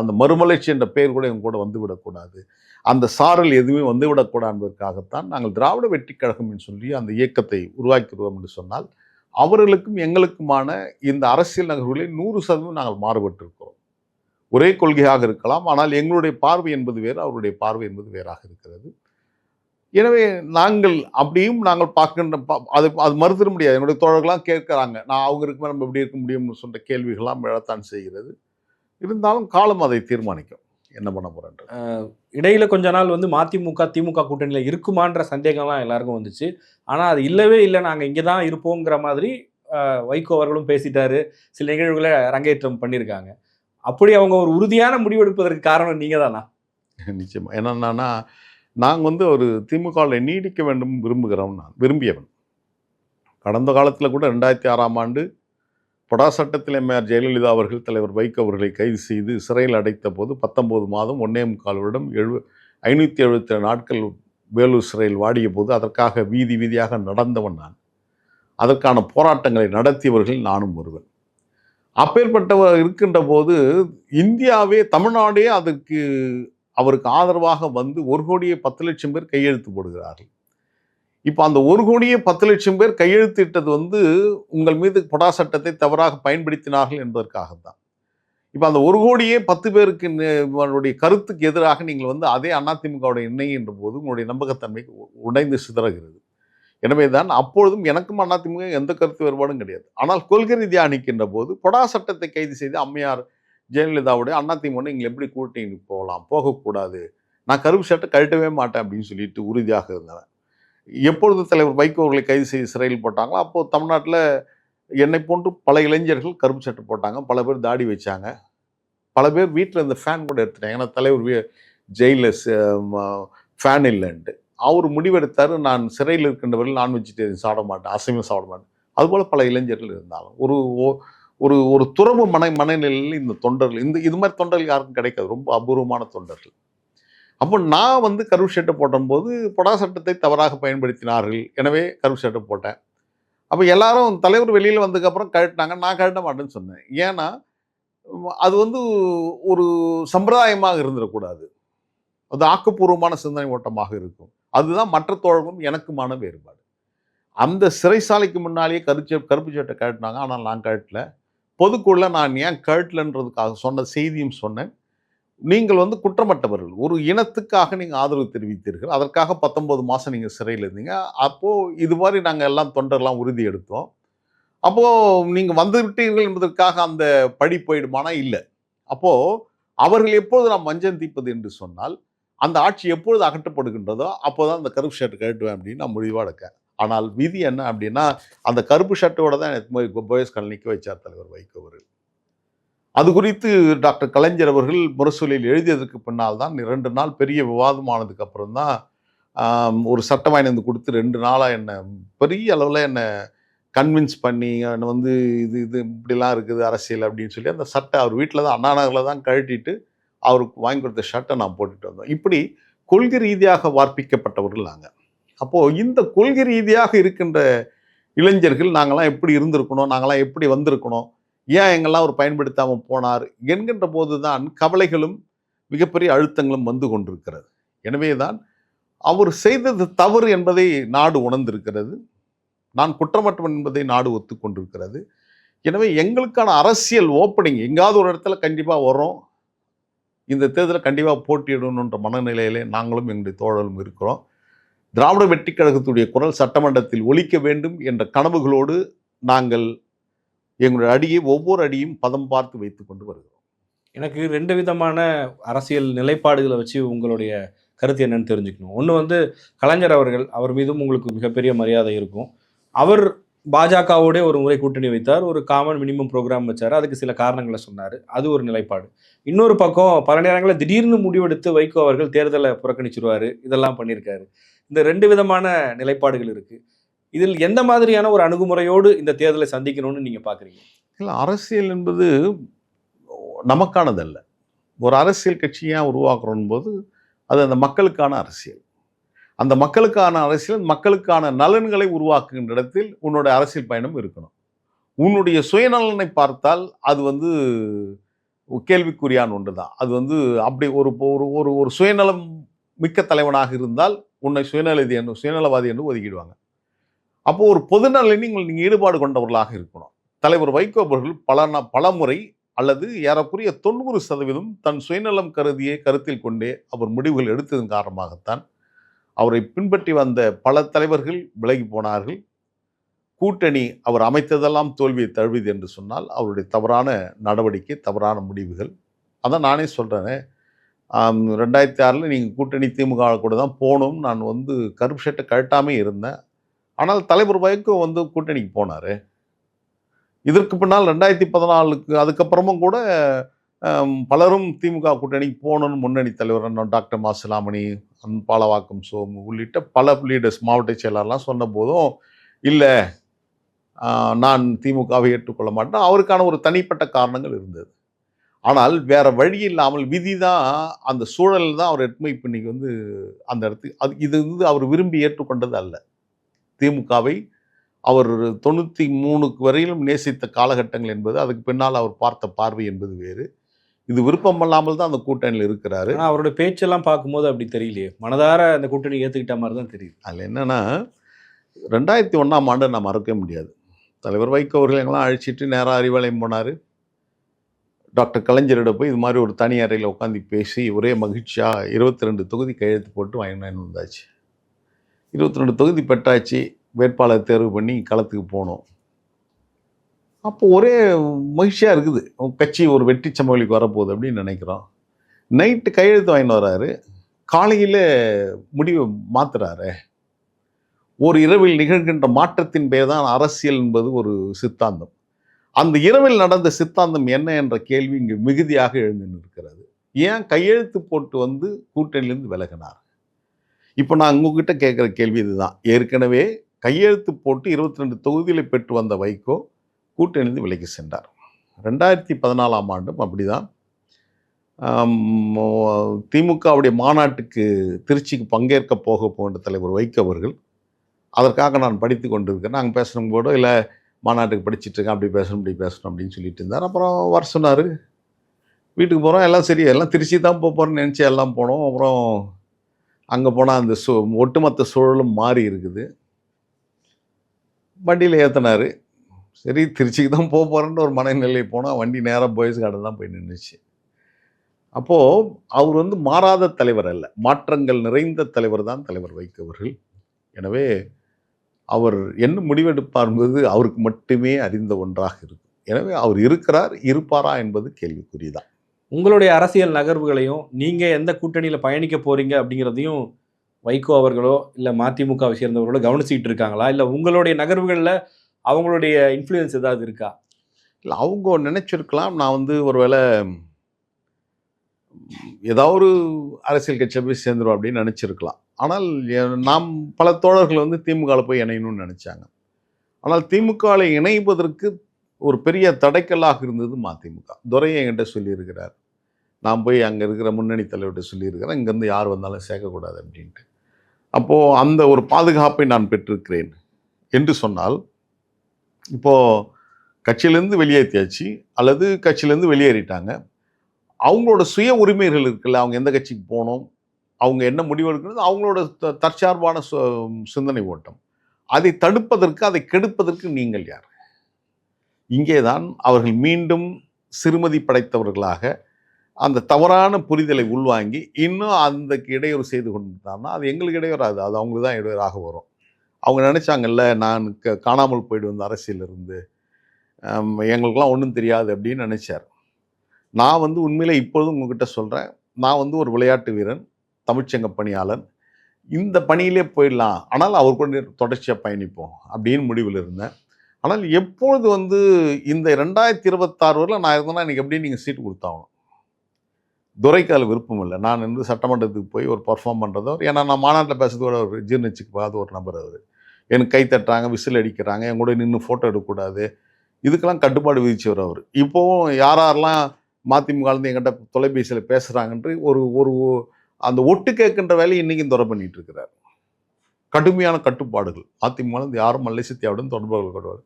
அந்த மறுமலர்ச்சி என்ற பெயர் கூட எங்க கூட வந்துவிடக்கூடாது, அந்த சாரல் எதுவுமே வந்துவிடக்கூடாது என்பதற்காகத்தான் நாங்கள் திராவிட வெற்றிக் கழகம் என்று சொல்லி அந்த இயக்கத்தை உருவாக்கிடுவோம் என்று சொன்னால், அவர்களுக்கும் எங்களுக்குமான இந்த அரசியல் நகர்வுகளில் 100% நாங்கள் மாறுபட்டிருக்கிறோம். ஒரே கொள்கையாக இருக்கலாம், ஆனால் எங்களுடைய பார்வை என்பது வேறு, அவருடைய பார்வை என்பது வேறாக இருக்கிறது. எனவே நாங்கள் பார்க்கின்ற அது மறுத்திட முடியாது. என்னுடைய தோழர்கள்லாம் கேட்கிறாங்க, நான் அவங்க இருக்குமே நம்ம எப்படி இருக்க முடியும்னு சொல்ற கேள்விகள்லாம் எழத்தான் செய்கிறது. இருந்தாலும் காலம் அதை தீர்மானிக்கும் என்ன பண்ண போறேன். இடையில கொஞ்ச நாள் வந்து மதிமுக திமுக கூட்டணியில இருக்குமான்ற சந்தேகம்லாம் எல்லாருக்கும் வந்துச்சு. ஆனா அது இல்லவே இல்லை, நாங்க இங்கே தான் இருப்போங்கிற மாதிரி வைகோ அவர்களும் பேசிட்டாரு. சில நிகழ்வுகளை அரங்கேற்றம் பண்ணியிருக்காங்க. அப்படி அவங்க ஒரு உறுதியான முடிவெடுப்பதற்கு காரணம் நீங்க தானா? நிச்சயமா. என்னன்னா, நாங்கள் வந்து ஒரு திமுகவில் நீடிக்க வேண்டும் விரும்பியவன். கடந்த காலத்தில் கூட 2006ஆம் ஆண்டு பொடா சட்டத்தில் எம்ஆர் ஜெயலலிதா அவர்கள் தலைவர் வைகோ அவர்களை கைது செய்து சிறையில் அடைத்த போது 19 மாதம் 1.25 வருடம் 577 நாட்கள் வேலூர் சிறையில் வாடிய போது அதற்காக வீதி வீதியாக நடந்தவன் நான். அதற்கான போராட்டங்களை நடத்தியவர்கள் நானும் ஒருவன். அப்பேற்பட்டவர் இருக்கின்ற போது இந்தியாவே, தமிழ்நாடே அவருக்கு ஆதரவாக வந்து 1,10,00,000 பேர் கையெழுத்து போடுகிறார்கள். இப்போ அந்த 1,10,00,000 பேர் கையெழுத்திட்டது வந்து உங்கள் மீது பொடா சட்டத்தை தவறாக பயன்படுத்தினார்கள் என்பதற்காகத்தான். இப்போ அந்த 1,10,00,000 பேருக்கு கருத்துக்கு எதிராக நீங்கள் வந்து அதே அதிமுகவுடைய இணைகின்ற போது உங்களுடைய நம்பகத்தன்மை உடைந்து சிதறுகிறது. எனவே தான் அப்பொழுதும் எனக்கும் அதிமுக எந்த கருத்து வேறுபாடும் கிடையாது. ஆனால் கொள்கை ரீதியாக நிற்கின்ற போது பொடா சட்டத்தை கைது செய்து அம்மையார் ஜெயலலிதாவுடைய அதிமுக நீங்கள் எப்படி கூட்டணி போகக்கூடாது, நான் கருப்பு சட்டை கழட்டவே மாட்டேன் அப்படின்னு சொல்லிட்டு உறுதியாக இருந்தவன். எப்பொழுது தலைவர் வைகோ அவர்களை கைது செய்து சிறையில் போட்டாங்களோ அப்போது தமிழ்நாட்டில் என்னை போன்று பல இளைஞர்கள் கருப்பு சட்டை போட்டாங்க, பல பேர் தாடி வச்சாங்க, பல பேர் வீட்டில் இந்த ஃபேன் கூட எடுத்துட்டாங்க. ஏன்னா தலைவர் ஜெயிலில் ஃபேன் இல்லைன்ட்டு அவர் முடிவெடுத்தார், நான் சிறையில் இருக்கின்றவர்கள் நான் வெஜிடேரியன் சாப்பிட மாட்டேன், அசைவம் சாப்பிட மாட்டேன். அதுபோல் பல இளைஞர்கள் இருந்தாலும் ஒரு ஒரு துறவு மனநிலையில் இந்த தொண்டர்கள் இது மாதிரி தொண்டர்கள் யாருக்கும் கிடைக்காது, ரொம்ப அபூர்வமான தொண்டர்கள். அப்போ நான் வந்து கருப்பு சட்டை போடும்போது பொடா சட்டத்தை தவறாக பயன்படுத்தினார்கள், எனவே கருப்பு சட்டை போட்டேன். அப்போ எல்லாரும் தலைவர் வெளியில் வந்ததுக்கப்புறம் கழட்டினாங்க, நான் கழட்ட மாட்டேன்னு சொன்னேன். ஏன்னா அது வந்து ஒரு சம்பிரதாயமாக இருந்துடக்கூடாது, அது ஆக்கப்பூர்வமான சிந்தனை ஓட்டமாக இருக்கும். அதுதான் மற்ற தோழர்களும் எனக்குமான வேறுபாடு. அந்த சிறைசாலைக்கு முன்னாலேயே கருப்பு சட்டை கழட்டினாங்க, ஆனால் நான் கழட்டல. பொதுக்குள்ள நான் ஏன் கழட்டலன்றதுக்காக சொன்ன செய்தியும் சொன்னேன். நீங்கள் வந்து குற்றமற்றவர்கள், ஒரு இனத்துக்காக நீங்கள் ஆதரவு தெரிவித்தீர்கள், அதற்காக 19 மாதம் நீங்கள் சிறையில் இருந்தீங்க. அப்போது இது மாதிரி நாங்கள் எல்லாம் தொண்டர்லாம் உறுதி எடுத்தோம். அப்போது நீங்கள் வந்து விட்டீர்கள் என்பதற்காக அந்த பழி போயிடுமானா இல்லை. அப்போது அவர்கள் எப்போது நாம் மஞ்சள் தீப்பது என்று சொன்னால் அந்த ஆட்சி எப்பொழுது அகற்றப்படுகின்றதோ அப்போதான் அந்த கருப்பு ஷர்ட் கழட்டுவேன் அப்படின்னு நான் முடிவாக எடுக்கேன். ஆனால் விதி என்ன அப்படின்னா, அந்த கருப்பு ஷர்ட்டோட தான் எனக்கு போயஸ் காலனிக்கு வைச்சார் தலைவர் வைகோ அவர்கள். அது குறித்து டாக்டர் கலைஞர் அவர்கள் முரசொலியில் எழுதியதற்கு பின்னால் தான் 2 நாள் பெரிய விவாதமானதுக்கு அப்புறம் தான் ஒரு சட்டம் வாங்கி வந்து கொடுத்து 2 நாளாக என்னை பெரிய அளவில் என்னை கன்வின்ஸ் பண்ணி என்னை வந்து இது இப்படிலாம் இருக்குது அரசியல் அப்படின்னு சொல்லி அந்த சட்டை அவர் வீட்டில் தான் அண்ணா நகரில் தான் கழட்டிட்டு அவருக்கு வாங்கி கொடுத்த ஷர்ட்டை நான் போட்டுட்டு வந்தோம். இப்படி கொள்கை ரீதியாக வார்ப்பிக்கப்பட்டவர்கள் நாங்கள். அப்போது இந்த கொள்கை ரீதியாக இருக்கின்ற இளைஞர்கள் நாங்களாம் எப்படி இருந்திருக்கணும், நாங்களாம் எப்படி வந்திருக்கணும், ஏன் எங்கெல்லாம் அவர் பயன்படுத்தாமல் போனார் என்கின்ற போது தான் கவலைகளும் மிகப்பெரிய அழுத்தங்களும் வந்து கொண்டிருக்கிறது. எனவே தான் அவர் செய்தது தவறு என்பதை நாடு உணர்ந்திருக்கிறது, நான் குற்றமற்றவன் என்பதை நாடு ஒத்துக்கொண்டிருக்கிறது. எனவே எங்களுக்கான அரசியல் ஓப்பனிங் எங்காவது ஒரு இடத்துல கண்டிப்பாக வரும், இந்த தேர்தலில் கண்டிப்பாக போட்டியிடணுன்ற மனநிலையிலே நாங்களும் எங்களுடைய தோழர்களும் இருக்கிறோம். திராவிட வெற்றிக் கழகத்துடைய குரல் சட்டமன்றத்தில் ஒலிக்க வேண்டும் என்ற கனவுகளோடு நாங்கள் எங்களுடைய ஒவ்வொரு அடியும் பதம் பார்த்து வைத்துக் கொண்டு வருகிறோம். எனக்கு 2 விதமான அரசியல் நிலைப்பாடுகளை வச்சு உங்களுடைய கருத்து என்னன்னு தெரிஞ்சுக்கணும். ஒன்று வந்து கலைஞர் அவர் மீதும் உங்களுக்கு மிகப்பெரிய மரியாதை இருக்கும். அவர் பாஜகவோட ஒரு முறை கூட்டணி வைத்தார், ஒரு காமன் மினிமம் ப்ரோக்ராம் வச்சார், அதுக்கு சில காரணங்களை சொன்னார், அது ஒரு நிலைப்பாடு. இன்னொரு பக்கம் பல நேரங்களில் திடீர்னு முடிவெடுத்து வைகோ அவர்கள் தேர்தலை புறக்கணிச்சிருவார், இதெல்லாம் பண்ணியிருக்காரு. இந்த 2 விதமான நிலைப்பாடுகள் இருக்குது. இதில் எந்த மாதிரியான ஒரு அணுகுமுறையோடு இந்த தேர்தலை சந்திக்கணும்னு நீங்கள் பார்க்குறீங்க? இல்லை, அரசியல் என்பது நமக்கானதல்ல. ஒரு அரசியல் கட்சி ஏன் உருவாக்குறோம் போது அது அந்த மக்களுக்கான அரசியல். அந்த மக்களுக்கான அரசியல் மக்களுக்கான நலன்களை உருவாக்குகின்ற இடத்தில் உன்னோட அரசியல் பயணம் இருக்கணும். உன்னுடைய சுயநலனை பார்த்தால் அது வந்து கேள்விக்குறியான ஒன்று தான். அது வந்து அப்படி ஒரு ஒரு ஒரு ஒரு சுயநலம் மிக்க தலைவனாக இருந்தால் உன்னை சுயநலவாதி என்று ஒதுக்கிடுவாங்க. அப்போ ஒரு பொதுநலனில் நீங்க ஈடுபாடு கொண்டவர்களாக இருக்கணும். தலைவர் வைகோ அவர்கள் பல முறை அல்லது ஏறக்குறைய 90% தன் சுயநலம் கருத்தில் கொண்டே அவர் முடிவுகள் எடுத்ததன் காரணமாகத்தான் அவரை பின்பற்றி வந்த பல தலைவர்கள் விலகி போனார்கள். கூட்டணி அவர் அமைத்ததெல்லாம் தோல்வியை தழுவியது என்று சொன்னால் அவருடைய தவறான நடவடிக்கை, தவறான முடிவுகள். அதான் நானே சொல்றேனே, 2006 நீங்கள் கூட்டணி திமுக கூட தான் போகணும். நான் வந்து கருப்பு ஷர்ட்டை கழட்டாமே இருந்தேன். ஆனால் தலைவர் வைகோ வந்து கூட்டணிக்கு போனார். இதற்கு பின்னால் 2014க்கு அதுக்கப்புறமும் கூட பலரும் திமுக கூட்டணிக்கு போகணும்னு முன்னணி தலைவர் டாக்டர் மாசிலாமணி, பாலவாக்கம் சோமு உள்ளிட்ட பல லீடர்ஸ், மாவட்ட செயலாளர்லாம் சொன்ன போதும் இல்லை நான் திமுகவை ஏற்றுக்கொள்ள மாட்டேன். அவருக்கான ஒரு தனிப்பட்ட காரணங்கள் இருந்தது. ஆனால் வேற வழி இல்லாமல் விதி தான், அந்த சூழல் தான் அவர் இப்போ இன்னைக்கு வந்து அந்த இடத்துக்கு இது வந்து அவர் விரும்பி ஏற்றுக்கொண்டது அல்ல. திமுகவை அவர் 93க்கு வரையிலும் நேசித்த காலகட்டங்கள் என்பது, அதுக்கு பின்னால் அவர் பார்த்த பார்வை என்பது வேறு. இது விருப்பம் இல்லாமல் தான் அந்த கூட்டணியில் இருக்கிறாரு. அவருடைய பேச்செல்லாம் பார்க்கும்போது அப்படி தெரியலையே, மனதார அந்த கூட்டணி ஏற்றுக்கிட்ட மாதிரி தான் தெரியுது. அதில் என்னன்னா 2001ஆம் ஆண்டு நான் மறக்க முடியாது. தலைவர் வைகோ அவர்கள் எங்கெல்லாம் அழைச்சிட்டு நேராக அறிவாலயம் போனார். டாக்டர் கலைஞரிட போய் இது மாதிரி ஒரு தனி அறையில் உட்காந்து பேசி ஒரே மகிழ்ச்சியாக 22 தொகுதி கையெழுத்து போட்டு வாங்கினு வந்தாச்சு. 22 தொகுதி பெற்றாச்சு. வேட்பாளர் தேர்வு பண்ணி களத்துக்கு போனோம். அப்போ ஒரே மகிழ்ச்சியாக இருக்குது. கட்சி ஒரு வெற்றி சம்பவலிக்கு வரப்போகுது அப்படின்னு நினைக்கிறோம். நைட்டு கையெழுத்து வாங்கிட்டு வர்றாரு. காலையில் முடிவை மாற்றுறாரு. ஒரு இரவில் நிகழ்கின்ற மாற்றத்தின் பேர் தான் அரசியல் என்பது ஒரு சித்தாந்தம். அந்த இரவில் நடந்த சித்தாந்தம் என்ன என்ற கேள்வி இங்கு மிகுதியாக எழுந்து நிற்கிறது. ஏன் கையெழுத்து போட்டு வந்து கூட்டணியிலிருந்து விலகினார்? இப்போ நான் உங்ககிட்ட கேட்குற கேள்வி இதுதான். ஏற்கனவே கையெழுத்து போட்டு 22 தொகுதிகளை பெற்று வந்த வைகோ கூட்டணியிலிருந்து விலகி சென்றார். 2014ஆம் ஆண்டும் அப்படிதான். திமுகவுடைய மாநாட்டுக்கு திருச்சிக்கு பங்கேற்க போகின்ற தலைவர் வைகோ அவர்கள், அதற்காக நான் படித்து கொண்டிருக்கிறேன். நாங்கள் பேசணும் கூட இல்லை மாநாட்டுக்கு படிச்சுட்ருக்கேன், அப்படி பேசணும் இப்படி பேசணும் அப்படின்னு சொல்லிட்டு இருந்தார். அப்புறம் வர சொன்னார். வீட்டுக்கு போகிறோம். எல்லாம் சரி, எல்லாம் திருச்சி தான் போகிறோன்னு நினச்சி எல்லாம் போனோம். அப்புறம் அங்கே போனால் அந்த ஒட்டுமொத்த சூழலும் மாறி இருக்குது. வண்டியில் ஏற்றினார். சரி, திருச்சிக்கு தான் போகிறேன்னு ஒரு மனநிலை போனால் வண்டி நேராக பாய்ஸ் கார்டன் தான் போய் நின்றுச்சு. அப்போது அவர் வந்து மாறாத தலைவர் அல்ல, மாற்றங்கள் நிறைந்த தலைவர் தான் தலைவர் வைகோ அவர்கள். எனவே அவர் என்ன முடிவெடுப்பார் என்பது அவருக்கு மட்டுமே அறிந்த ஒன்றாக இருக்கும். எனவே அவர் இருக்கிறார், இருப்பாரா என்பது கேள்விக்குறிதான். உங்களுடைய அரசியல் நகர்வுகளையும் நீங்கள் எந்த கூட்டணியில் பயணிக்க போகிறீங்க அப்படிங்கிறதையும் வைகோ அவர்களோ இல்லை மதிமுகவை சேர்ந்தவர்களோ கவனிச்சிக்கிட்டு இருக்காங்களா? இல்லை உங்களுடைய நகர்வுகளில் அவங்களுடைய இன்ஃப்ளூயன்ஸ் ஏதாவது இருக்கா? இல்லை, அவங்க நினைச்சிருக்கலாம் நான் வந்து ஒருவேளை ஏதாவது ஒரு அரசியல் கட்சியை போய் சேர்ந்துடும் அப்படின்னு நினச்சிருக்கலாம். ஆனால் நாம் பல தோழர்கள் வந்து திமுகவில் போய் இணையணும்னு நினச்சாங்க. ஆனால் திமுகவில் இணைப்பதற்கு ஒரு பெரிய தடைக்கல்லாக இருந்தது மதிமுக. துரையை என்கிட்ட சொல்லியிருக்கிறார். நான் போய் அங்கே இருக்கிற முன்னணி தலைவர்கிட்ட சொல்லியிருக்கிறேன், இங்கேருந்து யார் வந்தாலும் சேர்க்கக்கூடாது அப்படின்ட்டு. அப்போது அந்த ஒரு பாதுகாப்பை நான் பெற்றிருக்கிறேன் என்று சொன்னால், இப்போது கட்சியிலேருந்து வெளியேற்றியாச்சு அல்லது கட்சியிலேருந்து வெளியேறிட்டாங்க. அவங்களோட சுய உரிமைகள் இருக்குல்ல, அவங்க எந்த கட்சிக்கு போகணும், அவங்க என்ன முடிவு எடுக்கிறது, அவங்களோட தற்சார்பான சிந்தனை ஓட்டம். அதை தடுப்பதற்கு, அதை கெடுப்பதற்கு நீங்கள் யார்? இங்கே தான் அவர்கள் மீண்டும் சிறுமதி படைத்தவர்களாக அந்த தவறான புரிதலை உள்வாங்கி இன்னும் அந்த இடையூறு செய்து கொண்டிருந்தாங்கன்னா அது எங்களுக்கு இடையூறாது, அது அவங்களுக்கு தான் இடையூறாக வரும். அவங்க நினச்சாங்கல்ல, நான் காணாமல் போய்ட்டு வந்த அரசியலிருந்து எங்களுக்கெல்லாம் ஒன்றும் தெரியாது அப்படின்னு நினச்சார். நான் வந்து உண்மையிலே இப்பொழுதும் உங்ககிட்ட சொல்கிறேன், நான் வந்து ஒரு விளையாட்டு வீரன், தமிழ்ச்சங்க பணியாளன், இந்த பணியிலே போயிடலாம், ஆனால் அவர் கூட தொடர்ச்சியாக பயணிப்போம் அப்படின்னு முடிவில் இருந்தேன். ஆனால் எப்பொழுது வந்து இந்த 2026 வரையில் நான் இருந்தேன்னா எனக்கு எப்படி நீங்கள் சீட்டு கொடுத்தாகணும். துரைக்கு அதில் விருப்பம் இல்லை. நான் வந்து சட்டமன்றத்துக்கு போய் ஒரு பர்ஃபார்ம் பண்ணுறதோ, ஏன்னா நான் மாநாட்டில் பேசுறது கூட ஒரு ஜீர்ணிச்சுக்கு போகாத ஒரு நபர் அவர். எனக்கு கை தட்டுறாங்க, விசில் அடிக்கிறாங்க, என் கூட நின்று ஃபோட்டோ எடுக்கக்கூடாது, இதுக்கெல்லாம் கட்டுப்பாடு விதிச்சவர் அவர். இப்போவும் யாரெல்லாம் மதிமுகலேருந்து எங்கிட்ட தொலைபேசியில் பேசுகிறாங்கன்று ஒரு ஒரு அந்த ஒட்டு கேட்கின்ற வேலையை இன்றைக்கும் தொடர் பண்ணிட்டு இருக்கிறார். கடுமையான கட்டுப்பாடுகள். மதிமுகலேருந்து யாரும் மல்லை சத்யாவுடன் தொடர்புகள் கிடையாது.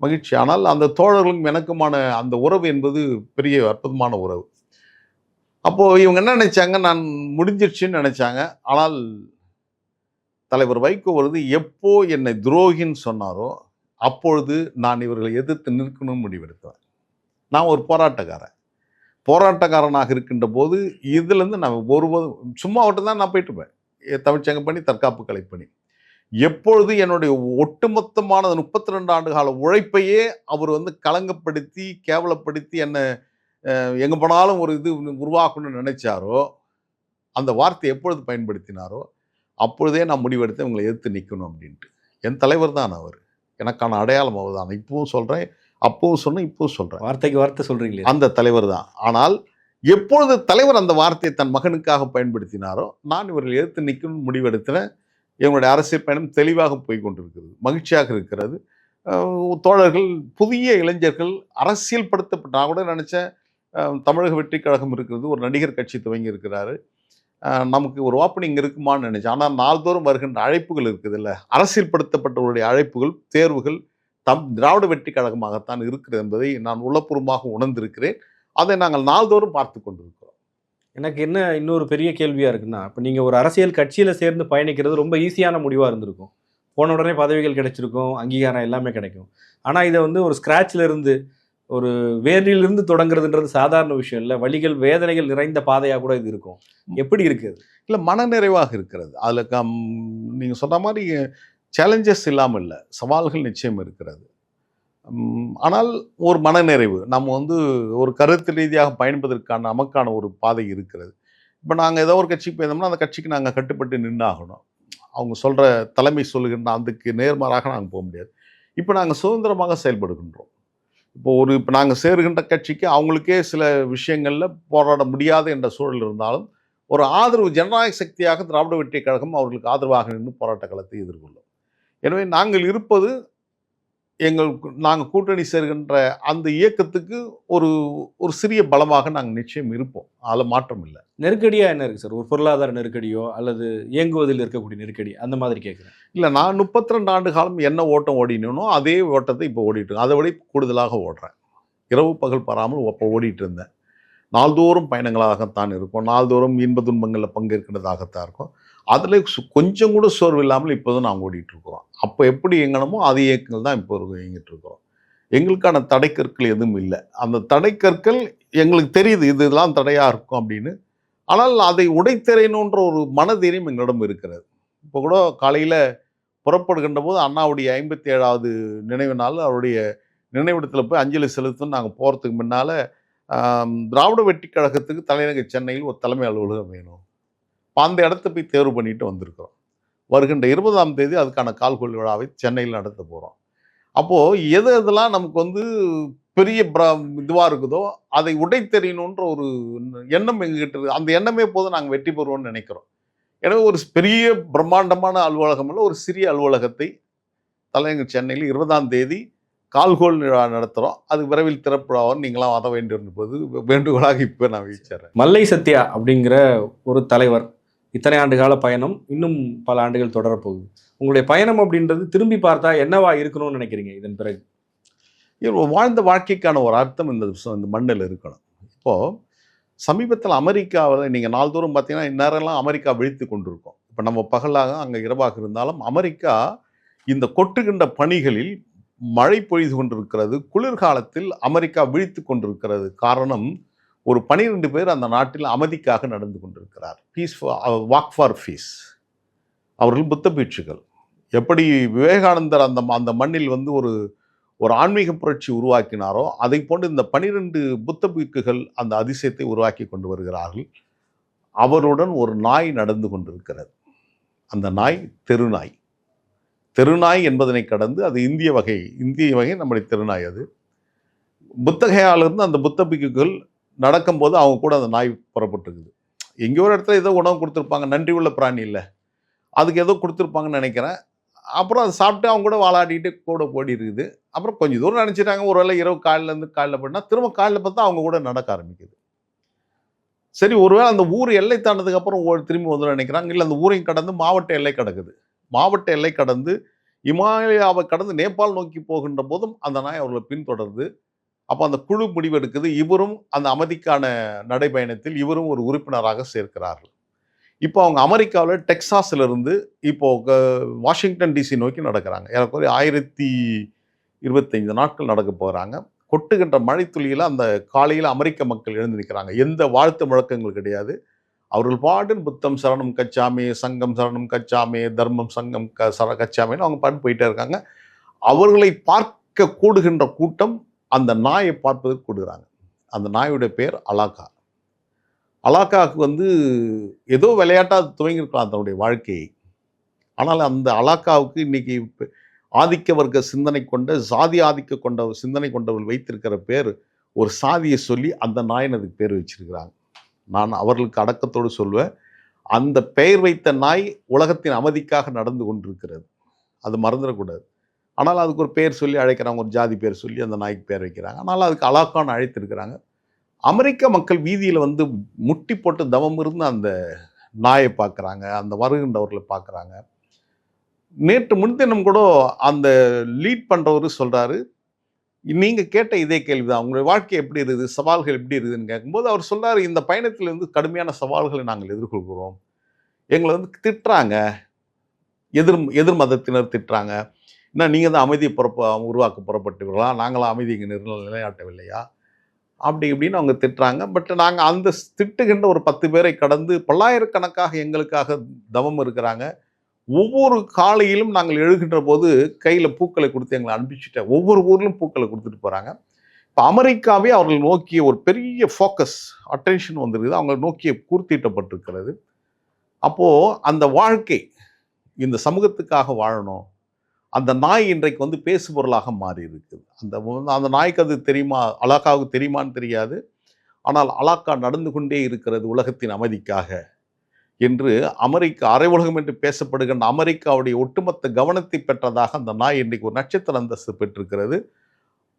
மகிழ்ச்சி. ஆனால் அந்த தோழர்களும் எனக்குமான அந்த உறவு என்பது பெரிய அற்புதமான உறவு. அப்போது இவங்க என்ன நினைச்சாங்க, நான் முடிஞ்சிருச்சுன்னு நினைச்சாங்க. ஆனால் தலைவர் வைகோ வருது எப்போ என்னை துரோகின்னு சொன்னாரோ அப்பொழுது நான் இவர்களை எதிர்த்து நிற்கணும்னு முடிவெடுத்தேன். நான் ஒரு போராட்டக்காரனாக இருக்கின்ற போது இதுலேருந்து நான் ஒருபோதும் சும்மா விட்டு தான் நான் போயிட்டு இருப்பேன். தமிழ்ச்சங்க பண்ணி தற்காப்பு கலை பண்ணி எப்பொழுது என்னுடைய ஒட்டுமொத்தமான 32 ஆண்டு கால உழைப்பையே அவர் களங்கப்படுத்தி கேவலப்படுத்தி என்னை எங்கே போனாலும் ஒரு இது உருவாக்கணும்னு நினைச்சாரோ, அந்த வார்த்தையை எப்பொழுது பயன்படுத்தினாரோ அப்பொழுதே நான் முடிவெடுத்தேன் இவங்களை எதிர்த்து நிற்கணும் அப்படின்ட்டு. என் தலைவர் தான் அவர். எனக்கான அடையாளம் அவர் தான். இப்பவும் சொல்கிறேன், அப்பவும் சொன்னேன், இப்பவும் சொல்கிறேன். வார்த்தைக்கு வார்த்தை சொல்கிறீங்களே, அந்த தலைவர் தான். ஆனால் எப்பொழுது தலைவர் அந்த வார்த்தையை தன் மகனுக்காக பயன்படுத்தினாரோ நான் இவர்கள் எதிர்த்து நிற்கணும்னு முடிவெடுத்தேன். இவங்களுடைய அரசியல் பயணம் தெளிவாக போய் கொண்டிருக்கிறது, மகிழ்ச்சியாக இருக்கிறது. தோழர்கள், புதிய இளைஞர்கள் அரசியல் படுத்தப்பட்ட, நான் கூட நினச்சேன் தமிழக வெற்றி கழகம் இருக்கிறது, ஒரு நடிகர் கட்சி துவங்கி இருக்கிறாரு, நமக்கு ஒரு ஓப்பனிங் இருக்குமான்னு நினைச்சேன். ஆனால் நாள்தோறும் வருகின்ற அழைப்புகள் இருக்குது இல்லை, அரசியல் படுத்தப்பட்டவருடைய அழைப்புகள், தேர்வுகள் திராவிட வெற்றி கழகமாகத்தான் இருக்கிறது என்பதை நான் உள்ளபூர்வமாக உணர்ந்திருக்கிறேன். அதை நாங்கள் நாள்தோறும் பார்த்து கொண்டிருக்கிறோம். எனக்கு என்ன இன்னொரு பெரிய கேள்வியாக இருக்குன்னா, இப்போ நீங்கள் ஒரு அரசியல் கட்சியில் சேர்ந்து பயணிக்கிறது ரொம்ப ஈஸியான முடிவாக இருந்திருக்கும். போன உடனே பதவிகள் கிடைச்சிருக்கும், அங்கீகாரம் எல்லாமே கிடைக்கும். ஆனால் இதை ஒரு ஸ்க்ராட்சில் இருந்து ஒரு வேரிலிருந்து தொடங்குறதுன்றது சாதாரண விஷயம் இல்லை. வலிகள் வேதனைகள் நிறைந்த பாதையாக கூட இது இருக்கும். எப்படி இருக்குது? இல்லை, மனநிறைவாக இருக்கிறது. அதில் நீங்கள் சொன்ன மாதிரி சேலஞ்சஸ் இல்லாமல் இல்லை, சவால்கள் நிச்சயம் இருக்கிறது. ஆனால் ஒரு மனநிறைவு, நம்ம ஒரு கருத்து ரீதியாக பயணிப்பதற்கான நமக்கான ஒரு பாதை இருக்கிறது. இப்போ நாங்கள் ஏதோ ஒரு கட்சிக்கு போயிருந்தோம்னா அந்த கட்சிக்கு நாங்கள் கட்டுப்பட்டு நின்னாகணும். அவங்க சொல்கிற தலைமை சொல்லுகின்ற அதுக்கு நேர்மாறாக நாங்கள் போக முடியாது. இப்போ நாங்கள் சுதந்திரமாக செயல்படுகின்றோம். இப்போ நாங்கள் சேருகின்ற கட்சிக்கு அவங்களுக்கே சில விஷயங்களில் போராட முடியாது என்ற சூழல் இருந்தாலும் ஒரு ஆதரவு ஜனநாயக சக்தியாக திராவிட வெற்றி கழகம் அவர்களுக்கு ஆதரவாக நின்று போராட்ட களத்தை எதிர்கொள்ளும். எனவே நாங்கள் இருப்பது நாங்கள் கூட்டணி சேர்கின்ற அந்த இயக்கத்துக்கு ஒரு சிறிய பலமாக நாங்கள் நிச்சயம் இருப்போம். அதில் மாற்றம் இல்லை. நெருக்கடியாக என்ன இருக்குது சார்? ஒரு பொருளாதார நெருக்கடியோ அல்லது இயங்குவதில் இருக்கக்கூடிய நெருக்கடி அந்த மாதிரி கேட்குறேன். இல்லை, நான் 32 ஆண்டு காலம் என்ன ஓட்டம் ஓடினோ அதே ஓட்டத்தை இப்போ ஓடிட்டு, அதை விட கூடுதலாக ஓடுறேன். இரவு பகல் பாராமல் அப்போ ஓடிட்டு இருந்தேன். நாள்தோறும் பயணங்களாகத்தான் இருக்கும், நாள்தோறும் இன்ப துன்பங்களில் பங்கேற்கிறதாகத்தான் இருக்கும். அதில் கொஞ்சம் கூட சோர்வு இல்லாமல் இப்போதும் நாங்கள் ஓடிட்டுருக்குறோம். அப்போ எப்படி இயங்கணுமோ அதே இயக்கங்கள் தான் இப்போ இயங்கிட்டு இருக்கிறோம். எங்களுக்கான தடைக்கற்கள் எதுவும் இல்லை. அந்த தடைக்கற்கள் எங்களுக்கு தெரியுது, இதெல்லாம் தடையாக இருக்கும் அப்படின்னு. ஆனால் அதை உடைத்தெறியணுன்ற ஒரு மனதைரியம் எங்களிடம் இருக்கிறது. இப்போ கூட காலையில் புறப்படுகின்ற போது அண்ணாவுடைய 57வது நினைவு நாள், அவருடைய நினைவிடத்தில் போய் அஞ்சலி செலுத்தணும். நாங்கள் போகிறதுக்கு முன்னால் திராவிட வெற்றி கழகத்துக்கு தலைநகர் சென்னையில் ஒரு தலைமை அலுவலகம் வேணும், அந்த இடத்த போய் தேர்வு பண்ணிட்டு வந்திருக்கிறோம். வருகின்ற 20ஆம் தேதி அதுக்கான கால்கொள் விழாவை சென்னையில் நடத்த போகிறோம். அப்போது எதெல்லாம் நமக்கு பெரிய இதுவாக இருக்குதோ அதை உடைத்தெறியணுன்ற ஒரு எண்ணம் எங்ககிட்ட இருக்குது. அந்த எண்ணமே போதும் நாங்கள் வெற்றி பெறுவோம்னு நினைக்கிறோம். எனவே ஒரு பெரிய பிரம்மாண்டமான அலுவலகம் இல்லை, ஒரு சிறிய அலுவலகத்தை தலைநகர் சென்னையில் 20ஆம் தேதி கால்கோள் விழா நடத்துகிறோம். அது விரைவில் திறப்புழாவும் நீங்களாம் வர வேண்டியிருப்பது வேண்டுகோளாக இப்போ நான் வீச்சறேன். மல்லை சத்யா அப்படிங்கிற ஒரு தலைவர், இத்தனை ஆண்டுகால பயணம் இன்னும் பல ஆண்டுகள் தொடரப்போகுது. உங்களுடைய பயணம் அப்படின்றது திரும்பி பார்த்தா என்னவா இருக்கணும்னு நினைக்கிறீங்க இதன் பிறகு? வாழ்ந்த வாழ்க்கைக்கான ஒரு அர்த்தம் இந்த மண்ணில் இருக்கணும். இப்போது சமீபத்தில் அமெரிக்காவில் நீங்கள் நாள்தோறும் பார்த்தீங்கன்னா இந்நேரம்லாம் அமெரிக்கா விழித்து கொண்டிருக்கோம். இப்போ நம்ம பகலாக அங்கே இரவாக இருந்தாலும் அமெரிக்கா இந்த கொட்டுகின்ற பணிகளில் மழை பொழிது கொண்டிருக்கிறது. குளிர்காலத்தில் அமெரிக்கா விழித்து கொண்டிருக்கிறது. காரணம், ஒரு 12 பேர் அந்த நாட்டில் அமைதிக்காக நடந்து கொண்டிருக்கிறார். Walk for peace. அவர்கள் புத்த பீட்சுகள். எப்படி விவேகானந்தர் அந்த மண்ணில் ஒரு ஆன்மீக புரட்சி உருவாக்கினாரோ அதை போன்று இந்த 12 புத்த பீக்குகள் அந்த அதிசயத்தை உருவாக்கி கொண்டு வருகிறார்கள். அவருடன் ஒரு நாய் நடந்து கொண்டிருக்கிறது. அந்த நாய் தெருநாய். தெருநாய் என்பதனை கடந்து அது இந்திய வகை நம்முடைய தெருநாய். அது புத்தகையாலிருந்து அந்த புத்த பிக்குகள் நடக்கும்போது அவங்க கூட அந்த நாய் புறப்பட்டுருக்குது. எங்கேயோ ஒரு இடத்துல ஏதோ உணவு கொடுத்துருப்பாங்க, நன்றி உள்ள பிராணி இல்லை, அதுக்கு ஏதோ கொடுத்துருப்பாங்கன்னு நினைக்கிறேன். அப்புறம் அதை சாப்பிட்டு அவங்க கூட வாழாடிட்டு கூட ஓடி இருக்குது. அப்புறம் கொஞ்சம் தூரம் நினச்சிட்டாங்க, ஒரு வேளை இரவு காலையிலேருந்து காலைல போயிட்டா திரும்ப காலைல பார்த்தா அவங்க கூட நடக்க ஆரம்பிக்குது. சரி, ஒருவேளை அந்த ஊர் எல்லை தாண்டதுக்கு அப்புறம் திரும்பி வந்துடும் நினைக்கிறாங்க. இல்லை, அந்த ஊரையும் கடந்து மாவட்ட எல்லை கடக்குது. மாவட்ட எல்லை கடந்து இமாலயாவை கடந்து நேபாள் நோக்கி போகின்ற போதும் அந்த நாய் அவர்களை பின்தொடருது. அப்போ அந்த குழு முடிவெடுக்குது. இவரும் அந்த அமைதிக்கான நடைபயணத்தில் இவரும் ஒரு உறுப்பினராக சேர்க்கிறார்கள். இப்போ அவங்க அமெரிக்காவில் டெக்சாஸ்ல இருந்து இப்போ வாஷிங்டன் டிசி நோக்கி நடக்கிறாங்க. ஏறக்குறைய 1025 நாட்கள் நடக்க போகிறாங்க. கொட்டுகின்ற மழைத்துளியில் அந்த காலையில் அமெரிக்க மக்கள் எழுந்து நிற்கிறாங்க. எந்த வாழ்த்து முழக்கங்கள் கிடையாது. அவர்கள் பாட்டுன்னு புத்தம் சரணம் கச்சாமே, சங்கம் சரணம் கச்சாமே, தர்மம் சங்கம் கச்சாமேன்னு அவங்க பாட்டு போயிட்டே இருக்காங்க. அவர்களை பார்க்க கூடுகின்ற கூட்டம் அந்த நாயை பார்ப்பதற்கு கூடுகிறாங்க. அந்த நாயுடைய பேர் அலாக்கா. அலாக்காவுக்கு ஏதோ விளையாட்டாக துவங்கியிருக்கலாம் தன்னுடைய வாழ்க்கையை. ஆனால் அந்த அலாக்காவுக்கு இன்னைக்கு ஆதிக்க வர்க்க சிந்தனை கொண்ட, சாதி ஆதிக்க கொண்ட சிந்தனை கொண்டவர்கள் வைத்திருக்கிற பேர், ஒரு சாதியை சொல்லி அந்த நாயின் அதுக்கு பேர் வச்சிருக்கிறாங்க. நான் அவர்களுக்கு அடக்கத்தோடு சொல்வேன், அந்த பெயர் வைத்த நாய் உலகத்தின் அமைதிக்காக நடந்து கொண்டிருக்கிறது. அது மறந்துடக்கூடாது. ஆனால் அதுக்கு ஒரு பேர் சொல்லி அழைக்கிறாங்க, ஒரு ஜாதி பேர் சொல்லி அந்த நாய்க்கு பேர் வைக்கிறாங்க. ஆனால் அதுக்கு அலாக்கான்னு அழைத்திருக்கிறாங்க. அமெரிக்க மக்கள் வீதியில் முட்டி போட்டு தவம் இருந்து அந்த நாயை பார்க்குறாங்க, அந்த வருகின்றவர்களை பார்க்குறாங்க. நேற்று முன்தினம் கூட அந்த லீட் பண்ணுறவர் சொல்கிறாரு, நீங்கள் கேட்ட இதே கேள்விதான், உங்களுடைய வாழ்க்கை எப்படி இருக்குது, சவால்கள் எப்படி இருக்குதுன்னு கேட்கும்போது அவர் சொல்கிறார், இந்த பயணத்திலிருந்து கடுமையான சவால்களை நாங்கள் எதிர்கொள்கிறோம். எங்களை திட்டுறாங்க, எதிர் மதத்தினர் திட்டுறாங்க. என்ன, நீங்கள் தான் அமைதியை உருவாக்க புறப்பட்டுங்களா, நாங்களாம் அமைதி இங்கே நிலைநாட்டவில்லையா, அப்படி இப்படின்னு அவங்க திட்டுறாங்க. பட் நாங்கள் அந்த திட்டுகின்ற ஒரு 10 பேரை கடந்து பல்லாயிரக்கணக்காக எங்களுக்காக தவம் இருக்கிறாங்க. ஒவ்வொரு காலையிலும் நாங்கள் எழுகின்ற போது கையில் பூக்களை கொடுத்து எங்களை அனுப்பிச்சுட்டேன். ஒவ்வொரு ஊர்லையும் பூக்களை கொடுத்துட்டு போகிறாங்க. இப்போ அமெரிக்காவே அவர்கள் நோக்கிய ஒரு பெரிய ஃபோக்கஸ், அட்டென்ஷன் வந்துருக்குது, அவங்களை நோக்கிய கூர்த்தீட்டப்பட்டிருக்கிறது. அப்போது அந்த வாழ்க்கை, இந்த சமூகத்துக்காக வாழணும். அந்த நாய் இன்றைக்கு பேசுபொருளாக மாறி இருக்குது. அந்த நாய்க்கு அது தெரியுமா, அலாக்காவுக்கு தெரியுமான்னு தெரியாது. ஆனால் அலாக்கா நடந்து கொண்டே இருக்கிறது உலகத்தின் அமைதிக்காக என்று அமெரிக்கா, அரை உலகம் என்று பேசப்படுகின்ற அமெரிக்காவுடைய ஒட்டுமொத்த கவனத்தை பெற்றதாக அந்த நாய் இன்றைக்கு ஒரு நட்சத்திர அந்தஸ்து பெற்றிருக்கிறது.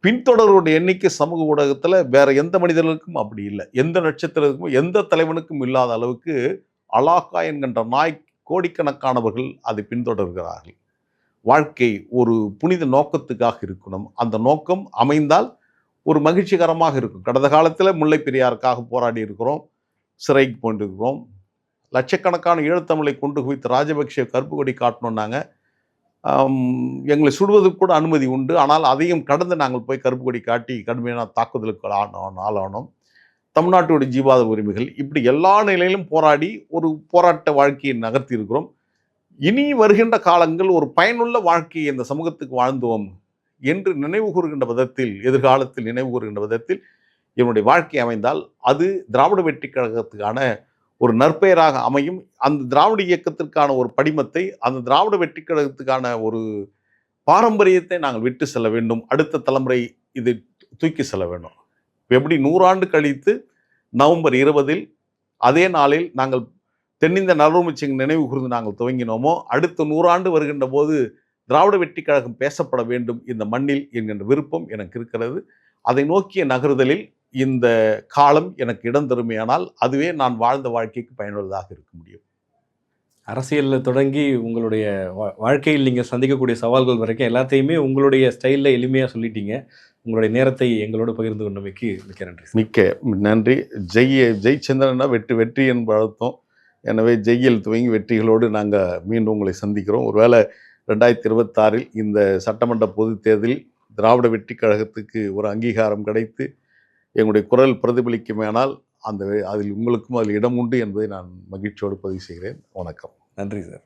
பின்தொடருடைய எண்ணிக்கை சமூக ஊடகத்தில் வேற எந்த மனிதர்களுக்கும் அப்படி இல்லை. எந்த நட்சத்திரத்துக்கும் எந்த தலைவனுக்கும் இல்லாத அளவுக்கு அலாக்கா என்கின்ற நாய் கோடிக்கணக்கானவர்கள் அதை பின்தொடர்கிறார்கள். வாழ்க்கை ஒரு புனித நோக்கத்துக்காக இருக்கணும். அந்த நோக்கம் அமைந்தால் ஒரு மகிழ்ச்சிகரமாக இருக்கும். கடந்த காலத்தில் முல்லை பெரியாருக்காக போராடி இருக்கிறோம், சிறைக்கு போயிட்டுருக்கிறோம். லட்சக்கணக்கான ஈழத்தமிழை கொண்டு குவித்து ராஜபக்ஷ கருப்பு கொடி காட்டணுன்னாங்க. எங்களை சுடுவதற்கு கூட அனுமதி உண்டு. ஆனால் அதையும் கடந்து நாங்கள் போய் கருப்பு கொடி காட்டி கடுமையான தாக்குதலுக்கு ஆளானோம். தமிழ்நாட்டுடைய ஜீவாத உரிமைகள், இப்படி எல்லா நிலையிலும் போராடி ஒரு போராட்ட வாழ்க்கையை நகர்த்தி இருக்கிறோம். இனி வருகின்ற காலங்கள் ஒரு பயனுள்ள வாழ்க்கையை இந்த சமூகத்துக்கு வாழ்ந்தோம் என்று நினைவு கூறுகின்ற விதத்தில், எதிர்காலத்தில் நினைவு கூறுகின்ற விதத்தில் என்னுடைய வாழ்க்கை அமைந்தால் அது திராவிட வெற்றி கழகத்துக்கான ஒரு நற்பெயராக அமையும். அந்த திராவிட இயக்கத்திற்கான ஒரு படிமத்தை, அந்த திராவிட வெற்றி கழகத்துக்கான ஒரு பாரம்பரியத்தை நாங்கள் விட்டு செல்ல வேண்டும். அடுத்த தலைமுறை இதை தூக்கி செல்ல வேண்டும். எப்படி 100 ஆண்டு கழித்து நவம்பர் 20 அதே நாளில் நாங்கள் தென்னிந்த நல்வரம்பு நினைவு கூர்ந்து நாங்கள் துவங்கினோமோ, அடுத்த 100 ஆண்டு வருகின்ற போது திராவிட வெற்றி கழகம் பேசப்பட வேண்டும் இந்த மண்ணில் என்கின்ற விருப்பம் எனக்கு இருக்கிறது. அதை நோக்கிய நகருதலில் இந்த காலம் எனக்கு இடம் தருமையானால் அதுவே நான் வாழ்ந்த வாழ்க்கைக்கு பயனுள்ளதாக இருக்க முடியும். அரசியலில் தொடங்கி உங்களுடைய வாழ்க்கையில் நீங்கள் சந்திக்கக்கூடிய சவால்கள் வரைக்கும் எல்லாத்தையுமே உங்களுடைய ஸ்டைலில் எளிமையாக சொல்லிட்டீங்க. உங்களுடைய நேரத்தை எங்களோடு பகிர்ந்து கொண்டமைக்கு மிக்க நன்றி. மிக்க நன்றி. ஜெய்சந்திரனா வெற்றி என்பது அழுத்தம். எனவே ஜெய்யில் துவங்கி வெற்றிகளோடு நாங்கள் மீண்டும் உங்களை சந்திக்கிறோம். ஒருவேளை 2026 இந்த சட்டமன்ற பொதுத் தேர்தலில் திராவிட வெற்றி கழகத்துக்கு ஒரு அங்கீகாரம் கிடைத்து எங்களுடைய குரல் பிரதிபலிக்குமேனால் அதில் உங்களுக்கும் அதில் இடம் உண்டு என்பதை நான் மகிழ்ச்சியோடு பதிவு செய்கிறேன். வணக்கம். நன்றி சார்.